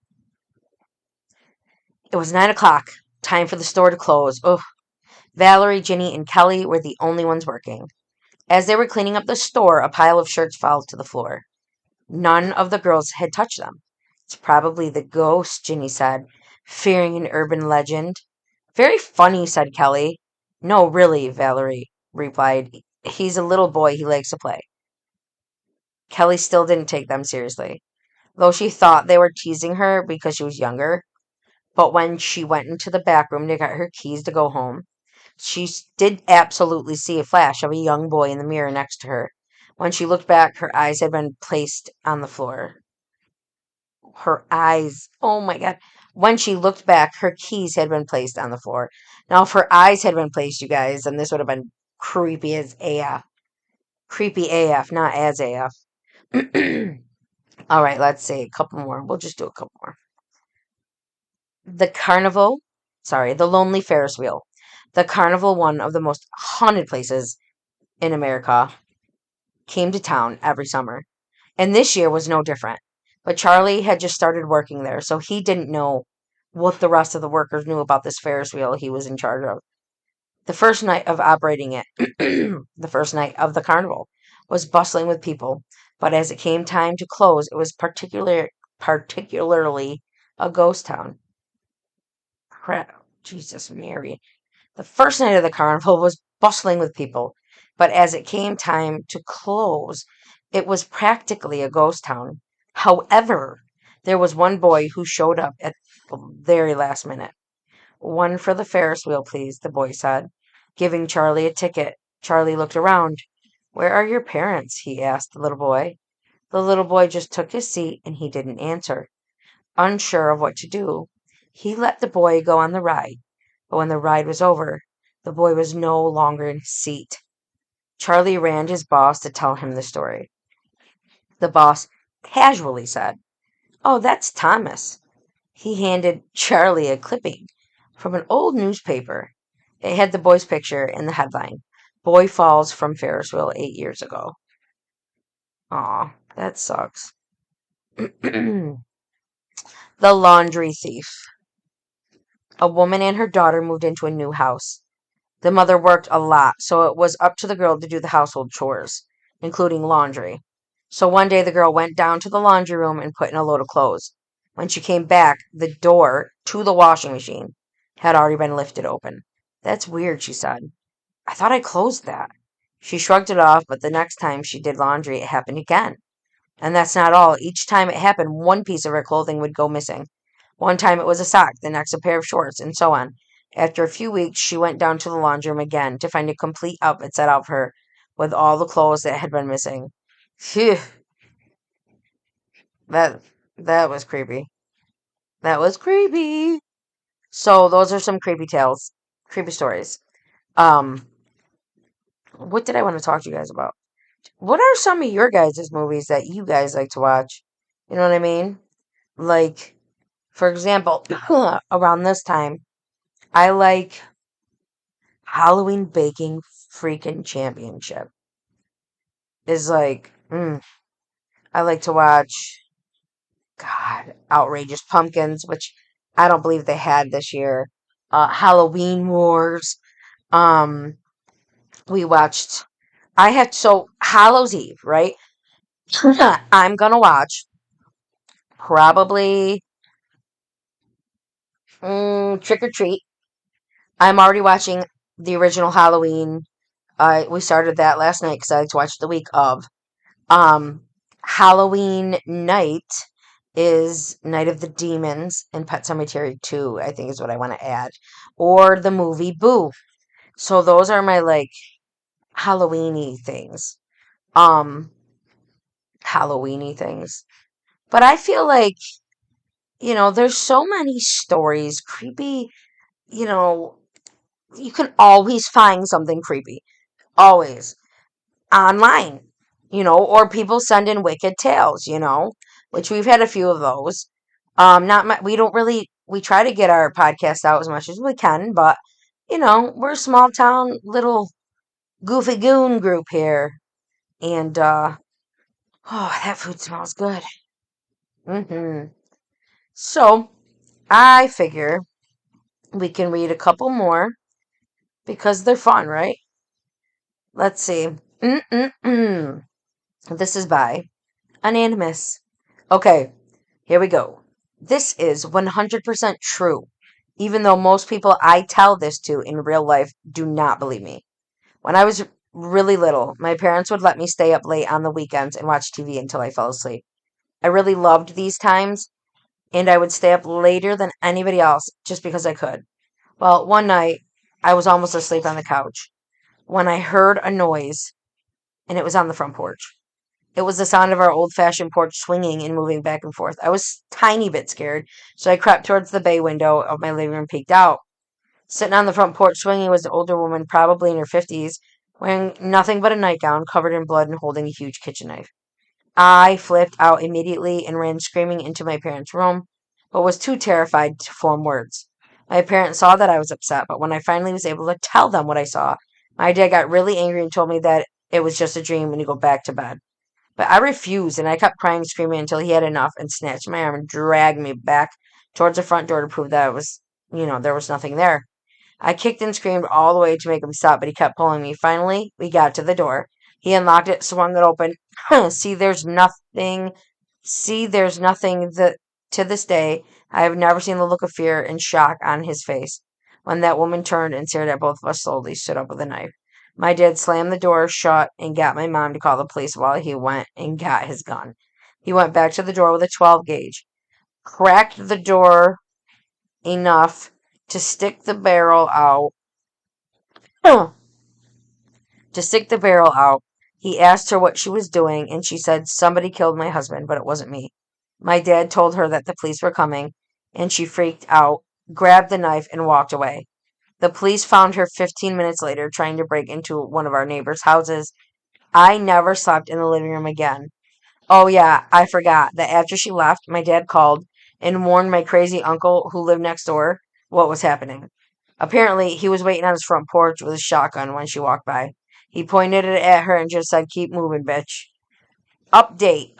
It was 9 o'clock. Time for the store to close. Ugh. Valerie, Ginny, and Kelly were the only ones working. As they were cleaning up the store, a pile of shirts fell to the floor. None of the girls had touched them. It's probably the ghost, Ginny said, fearing an urban legend. Very funny, said Kelly. No, really, Valerie replied. He's a little boy. He likes to play. Kelly still didn't take them seriously, though she thought they were teasing her because she was younger. But when she went into the back room to get her keys to go home, she did absolutely see a flash of a young boy in the mirror next to her. When she looked back, her eyes had been placed on the floor. Her eyes, oh my God. When she looked back, her keys had been placed on the floor. Now, if her eyes had been placed, you guys, then this would have been creepy as AF. Creepy AF, not as AF. All right, let's see. A couple more. We'll just do a couple more. The Lonely Ferris Wheel. The carnival, one of the most haunted places in America, came to town every summer. And this year was no different. But Charlie had just started working there, so he didn't know what the rest of the workers knew about this Ferris wheel he was in charge of. The first night of operating it, the first night of the carnival, was bustling with people. But as it came time to close, it was particularly a ghost town. Jesus Mary. The first night of the carnival was bustling with people, but as it came time to close, it was practically a ghost town. However, there was one boy who showed up at the very last minute. One for the Ferris wheel, please, the boy said, giving Charlie a ticket. Charlie looked around. Where are your parents? He asked the little boy. The little boy just took his seat and he didn't answer. Unsure of what to do, he let the boy go on the ride. But when the ride was over, the boy was no longer in his seat. Charlie ran to his boss to tell him the story. The boss casually said, "Oh, that's Thomas." He handed Charlie a clipping from an old newspaper. It had the boy's picture in the headline, "Boy falls from Ferris wheel 8 years ago." Aw, that sucks. The laundry thief. A woman and her daughter moved into a new house. The mother worked a lot, so it was up to the girl to do the household chores, including laundry. So one day the girl went down to the laundry room and put in a load of clothes. When she came back, the door to the washing machine had already been lifted open. That's weird, she said. I thought I closed that. She shrugged it off, but the next time she did laundry, it happened again. And that's not all. Each time it happened, one piece of her clothing would go missing. One time it was a sock, the next a pair of shorts, and so on. After a few weeks, she went down to the laundry room again to find a complete outfit set out for her with all the clothes that had been missing. Phew, that that was creepy. That was creepy. So those are some creepy tales, creepy stories. Um, what did I want to talk to you guys about? What are some of your guys' movies that you guys like to watch? You know what I mean? Like, for example, around this time, I like Halloween Baking freaking Championship. Is like, I like to watch, God, Outrageous Pumpkins, which I don't believe they had this year. Halloween Wars. Um, we watched, Hallows Eve, right? I'm gonna watch probably Trick or Treat. I'm already watching the original Halloween. We started that last night because I like to watch the week of. Um, Halloween night is Night of the Demons and Pet Cemetery 2, I think is what I want to add. Or the movie Boo. So those are my like Halloweeny things. Um, Halloweeny things. But I feel like, there's so many stories, creepy, you know, you can always find something creepy. Always. Online, or people send in wicked tales, which we've had a few of those. Not we don't really we try to get our podcast out as much as we can, but we're a small town, little goofy goon group here. And, oh, that food smells good. Mm-hmm. So, I figure we can read a couple more because they're fun, right? Let's see. Mm-mm-mm. This is by Anonymous. Okay, here we go. This is 100% true, even though most people I tell this to in real life do not believe me. When I was really little, my parents would let me stay up late on the weekends and watch TV until I fell asleep. I really loved these times, and I would stay up later than anybody else just because I could. Well, one night, I was almost asleep on the couch when I heard a noise, and it was on the front porch. It was the sound of our old-fashioned porch swinging and moving back and forth. I was a tiny bit scared, so I crept towards the bay window of my living room and peeked out. Sitting on the front porch swinging was an older woman, probably in her 50s, wearing nothing but a nightgown covered in blood and holding a huge kitchen knife. I flipped out immediately and ran screaming into my parents' room, but was too terrified to form words. My parents saw that I was upset, but when I finally was able to tell them what I saw, my dad got really angry and told me that it was just a dream and to go back to bed. But I refused, and I kept crying and screaming until he had enough and snatched my arm and dragged me back towards the front door to prove that there was nothing there. I kicked and screamed all the way to make him stop, but he kept pulling me. Finally, we got to the door. He unlocked it, swung it open. See, there's nothing. See, there's nothing that to this day I have never seen the look of fear and shock on his face when that woman turned and stared at both of us slowly, stood up with a knife. My dad slammed the door shut and got my mom to call the police while he went and got his gun. He went back to the door with a 12 gauge, cracked the door enough to stick the barrel out. To stick the barrel out, he asked her what she was doing, and she said, "Somebody killed my husband, but it wasn't me." My dad told her that the police were coming, and she freaked out, grabbed the knife, and walked away. The police found her 15 minutes later trying to break into one of our neighbors' houses. I never slept in the living room again. Oh, yeah, I forgot that after she left, my dad called and warned my crazy uncle who lived next door what was happening. Apparently, he was waiting on his front porch with a shotgun when she walked by. He pointed it at her and just said, "Keep moving, bitch." Update.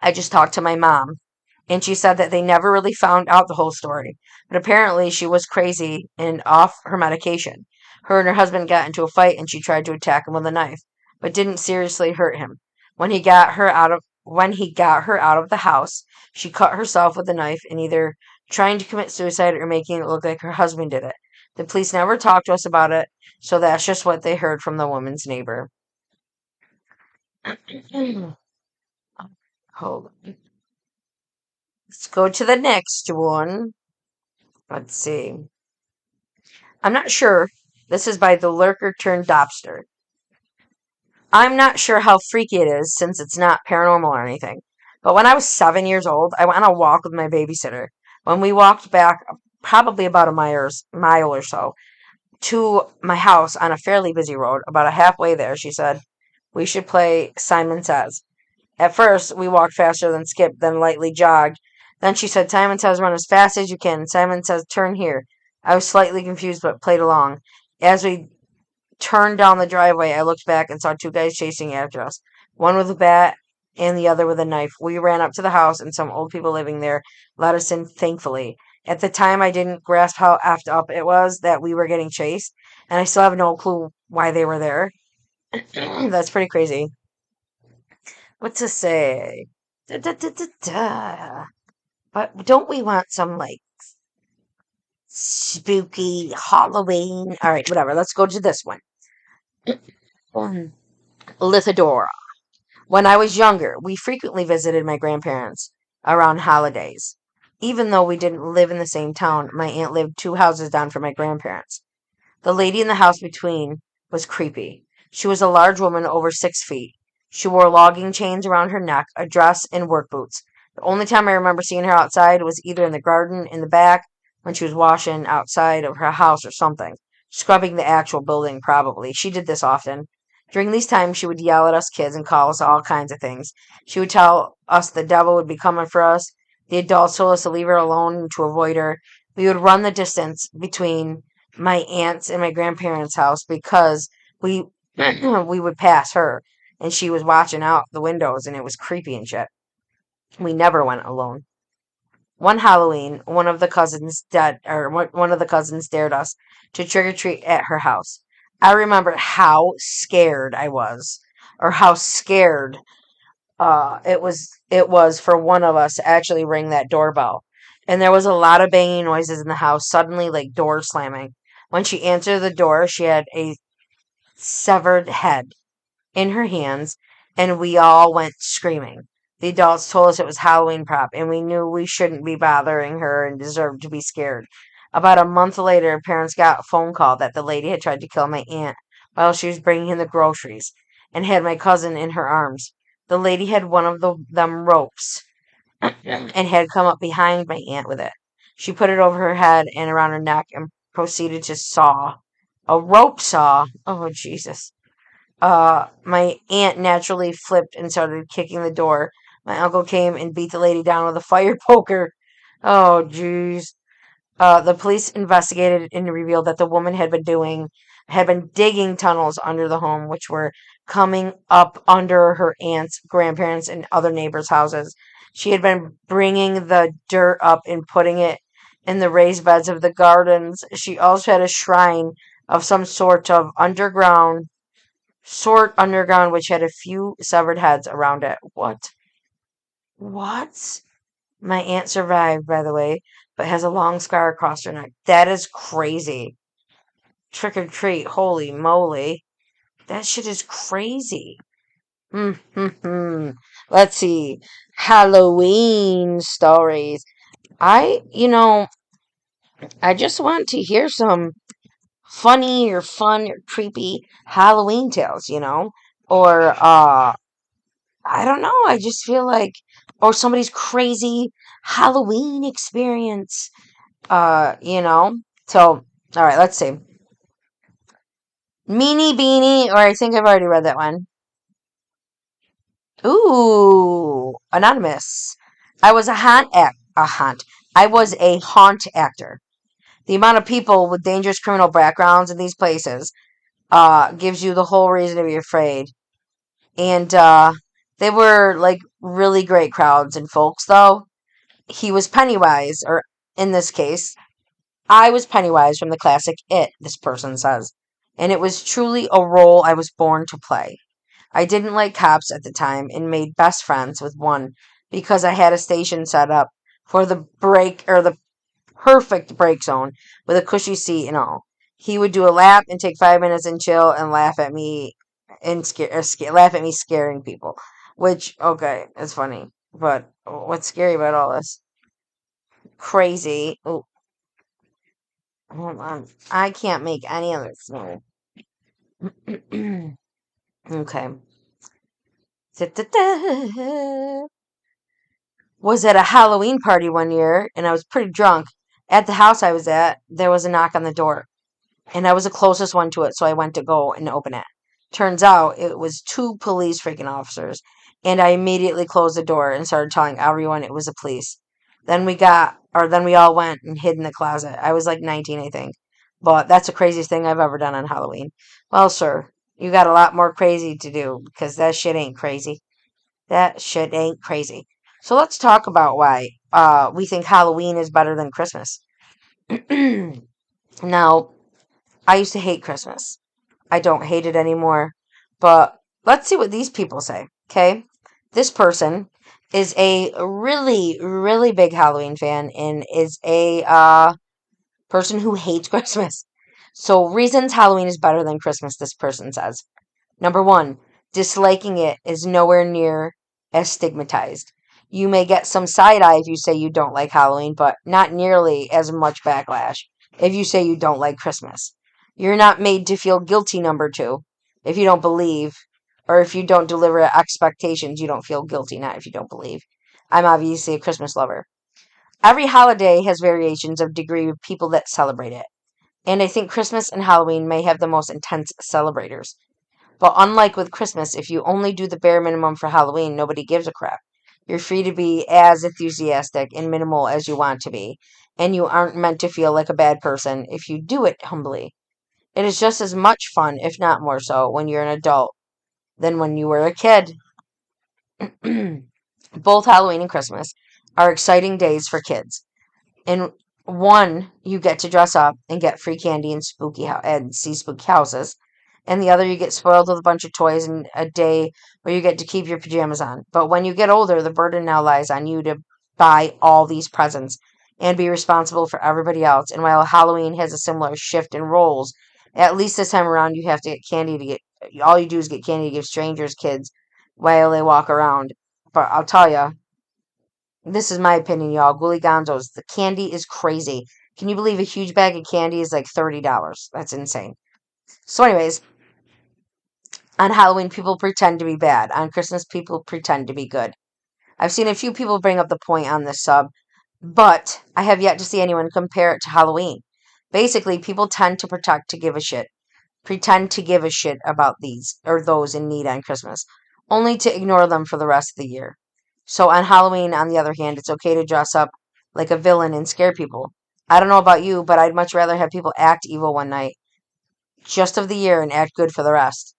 I just talked to my mom, and she said that they never really found out the whole story. But apparently, she was crazy and off her medication. Her and her husband got into a fight, and she tried to attack him with a knife, but didn't seriously hurt him. When he got her out of the house, she cut herself with a knife and either trying to commit suicide or making it look like her husband did it. The police never talked to us about it, so that's just what they heard from the woman's neighbor. Hold on. Let's go to the next one. Let's see. I'm not sure. This is by the Lurker turned Dobster. I'm not sure how freaky it is since it's not paranormal or anything. But when I was 7 years old, I went on a walk with my babysitter. When we walked back, probably about a mile or so, to my house on a fairly busy road, about a halfway there, she said, "We should play Simon Says." At first, we walked faster than Skip, then lightly jogged. Then she said, "Simon Says, run as fast as you can. Simon Says, turn here." I was slightly confused, but played along. As we turned down the driveway, I looked back and saw two guys chasing after us, one with a bat and the other with a knife. We ran up to the house, and some old people living there let us in, thankfully. At the time, I didn't grasp how effed up it was that we were getting chased, and I still have no clue why they were there. That's pretty crazy. What to say? Da, da, da, da, da. But don't we want some, like, spooky Halloween? All right, whatever. Let's go to this one. Lithadora. When I was younger, we frequently visited my grandparents around holidays. Even though we didn't live in the same town, my aunt lived 2 houses down from my grandparents. The lady in the house between was creepy. She was a large woman over 6 feet. She wore logging chains around her neck, a dress, and work boots. The only time I remember seeing her outside was either in the garden in the back when she was washing outside of her house or something. Scrubbing the actual building, probably. She did this often. During these times, she would yell at us kids and call us all kinds of things. She would tell us the devil would be coming for us. The adults told us to leave her alone and to avoid her. We would run the distance between my aunt's and my grandparents' house because we we would pass her and she was watching out the windows and it was creepy and shit. We never went alone. One Halloween, one of the cousins dared us to trick or treat at her house. I remember how scared I was, or how scared it was for one of us to actually ring that doorbell. And there was a lot of banging noises in the house, suddenly like doors slamming. When she answered the door, she had a severed head in her hands, and we all went screaming. The adults told us it was Halloween prop, and we knew we shouldn't be bothering her and deserved to be scared. About a month later, parents got a phone call that the lady had tried to kill my aunt while she was bringing in the groceries and had my cousin in her arms. The lady had one of them ropes and had come up behind my aunt with it. She put it over her head and around her neck and proceeded to saw. A rope saw. Oh, Jesus. My aunt naturally flipped and started kicking the door. My uncle came and beat the lady down with a fire poker. Oh, jeez. The police investigated and revealed that the woman had been digging tunnels under the home, which were coming up under her aunt's, grandparents, and other neighbors' houses. She had been bringing the dirt up and putting it in the raised beds of the gardens. She also had a shrine of some sort underground, which had a few severed heads around it. What? What? My aunt survived, by the way, but has a long scar across her neck. That is crazy. Trick or treat, holy moly. That shit is crazy. Hmm. Let's see. Halloween stories. I just want to hear some funny or fun or creepy Halloween tales, Or I don't know, I just feel like or somebody's crazy Halloween experience. You know. So, all right, let's see. Meanie Beanie, or I think I've already read that one. Ooh, anonymous. I was a haunt. I was a haunt actor. The amount of people with dangerous criminal backgrounds in these places gives you the whole reason to be afraid. And they were like really great crowds and folks, though. He was Pennywise, or in this case, I was Pennywise from the classic It, this person says. And it was truly a role I was born to play. I didn't like cops at the time and made best friends with one because I had a station set up for the perfect break zone with a cushy seat and all. He would do a lap and take 5 minutes and chill and laugh at me laugh at me scaring people. Which okay, it's funny, but what's scary about all this? Crazy. Oh, hold on. I can't make any other sound. Okay. Was at a Halloween party one year, and I was pretty drunk. At the house I was at, there was a knock on the door, and I was the closest one to it, so I went to go and open it. Turns out it was two police freaking officers, and I immediately closed the door and started telling everyone it was the police. Then we all went and hid in the closet. I was like 19, I think. But that's the craziest thing I've ever done on Halloween. Well, sir, you got a lot more crazy to do because that shit ain't crazy. That shit ain't crazy. So let's talk about why we think Halloween is better than Christmas. Now, I used to hate Christmas. I don't hate it anymore. But let's see what these people say, okay? This person is a really, really big Halloween fan and is a person who hates Christmas. So, reasons Halloween is better than Christmas, this person says. Number one, disliking it is nowhere near as stigmatized. You may get some side eye if you say you don't like Halloween, but not nearly as much backlash if you say you don't like Christmas. You're not made to feel guilty, number two. If you don't believe, or if you don't deliver expectations, you don't feel guilty, not if you don't believe. I'm obviously a Christmas lover. Every holiday has variations of degree of people that celebrate it. And I think Christmas and Halloween may have the most intense celebrators. But unlike with Christmas, if you only do the bare minimum for Halloween, nobody gives a crap. You're free to be as enthusiastic and minimal as you want to be. and you aren't meant to feel like a bad person if you do it humbly. It is just as much fun, if not more so, when you're an adult than when you were a kid. Both Halloween and Christmas are exciting days for kids. In one, you get to dress up and get free candy and and see spooky houses. And the other, you get spoiled with a bunch of toys and a day where you get to keep your pajamas on. But when you get older, the burden now lies on you to buy all these presents and be responsible for everybody else. And while Halloween has a similar shift in roles, at least this time around, you have to get candy to get. All you do is get candy to give strangers kids while they walk around. But I'll tell you, this is my opinion, y'all. Ghouli Gonzos, the candy is crazy. Can you believe a huge bag of candy is like $30? That's insane. So, anyways, on Halloween, people pretend to be bad. On Christmas, people pretend to be good. I've seen a few people bring up the point on this sub, but I have yet to see anyone compare it to Halloween. Basically, people tend to pretend to give a shit about these or those in need on Christmas, only to ignore them for the rest of the year. So on Halloween, on the other hand, it's okay to dress up like a villain and scare people. I don't know about you, but I'd much rather have people act evil one night, just of the year, and act good for the rest.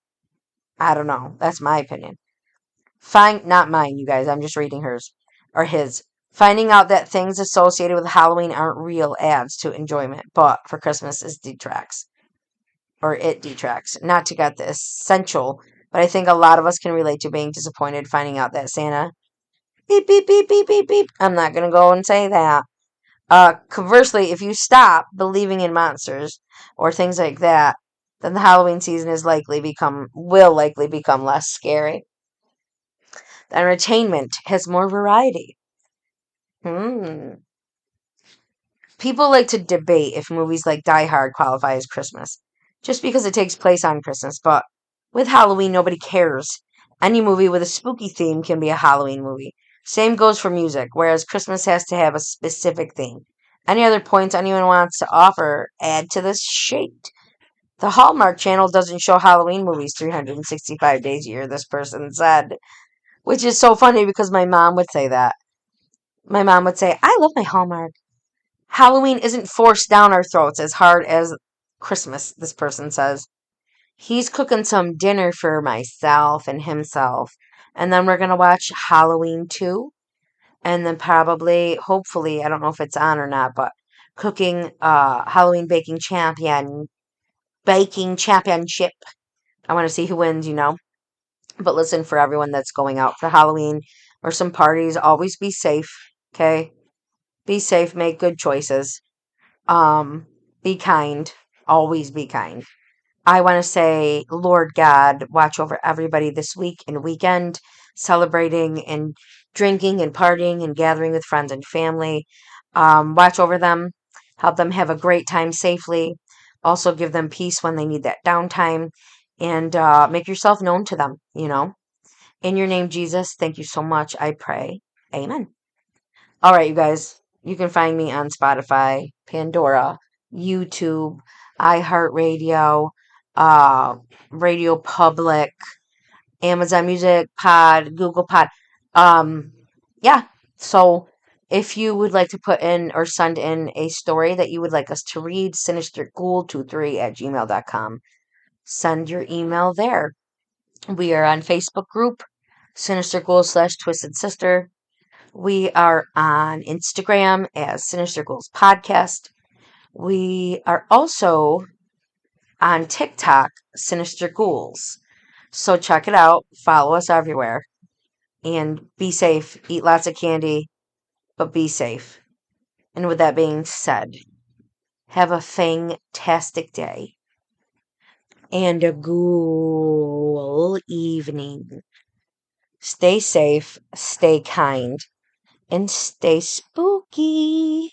I don't know. That's my opinion. Not mine, you guys. I'm just reading hers or his. Finding out that things associated with Halloween aren't real adds to enjoyment, but for Christmas it detracts. Not to get the essential, but I think a lot of us can relate to being disappointed finding out that Santa beep beep beep beep beep beep. I'm not gonna go and say that. Conversely, if you stop believing in monsters or things like that, then the Halloween season will likely become less scary. The entertainment has more variety. Hmm. People like to debate if movies like Die Hard qualify as Christmas, just because it takes place on Christmas, but with Halloween, nobody cares. Any movie with a spooky theme can be a Halloween movie. Same goes for music, whereas Christmas has to have a specific theme. Any other points anyone wants to offer, add to this sheet. The Hallmark Channel doesn't show Halloween movies 365 days a year, this person said. Which is so funny because my mom would say that. My mom would say, I love my Hallmark. Halloween isn't forced down our throats as hard as Christmas, this person says. He's cooking some dinner for myself and himself. And then we're going to watch Halloween 2. And then probably, hopefully, I don't know if it's on or not, but cooking Halloween baking championship. I want to see who wins, you know. But listen, for everyone that's going out for Halloween or some parties, always be safe, okay? Be safe, make good choices. Be kind. Always be kind. I want to say, Lord God, watch over everybody this week and weekend, celebrating and drinking and partying and gathering with friends and family. Watch over them, help them have a great time safely. Also, give them peace when they need that downtime, and make yourself known to them, you know. In your name, Jesus, thank you so much. I pray. Amen. All right, you guys. You can find me on Spotify, Pandora, YouTube, iHeartRadio, uh, Radio Public, Amazon Music, Google Pod. Um, yeah. So if you would like to put in or send in a story that you would like us to read, sinisterghoul23@gmail.com. Send your email there. We are on Facebook group, Sinister Ghoul / Twisted Sister. We are on Instagram as Sinister Ghouls Podcast. We are also on TikTok, Sinister Ghouls. So check it out. Follow us everywhere. And be safe. Eat lots of candy, but be safe. And with that being said, have a fantastic day and a ghoul evening. Stay safe, stay kind, and stay spooky.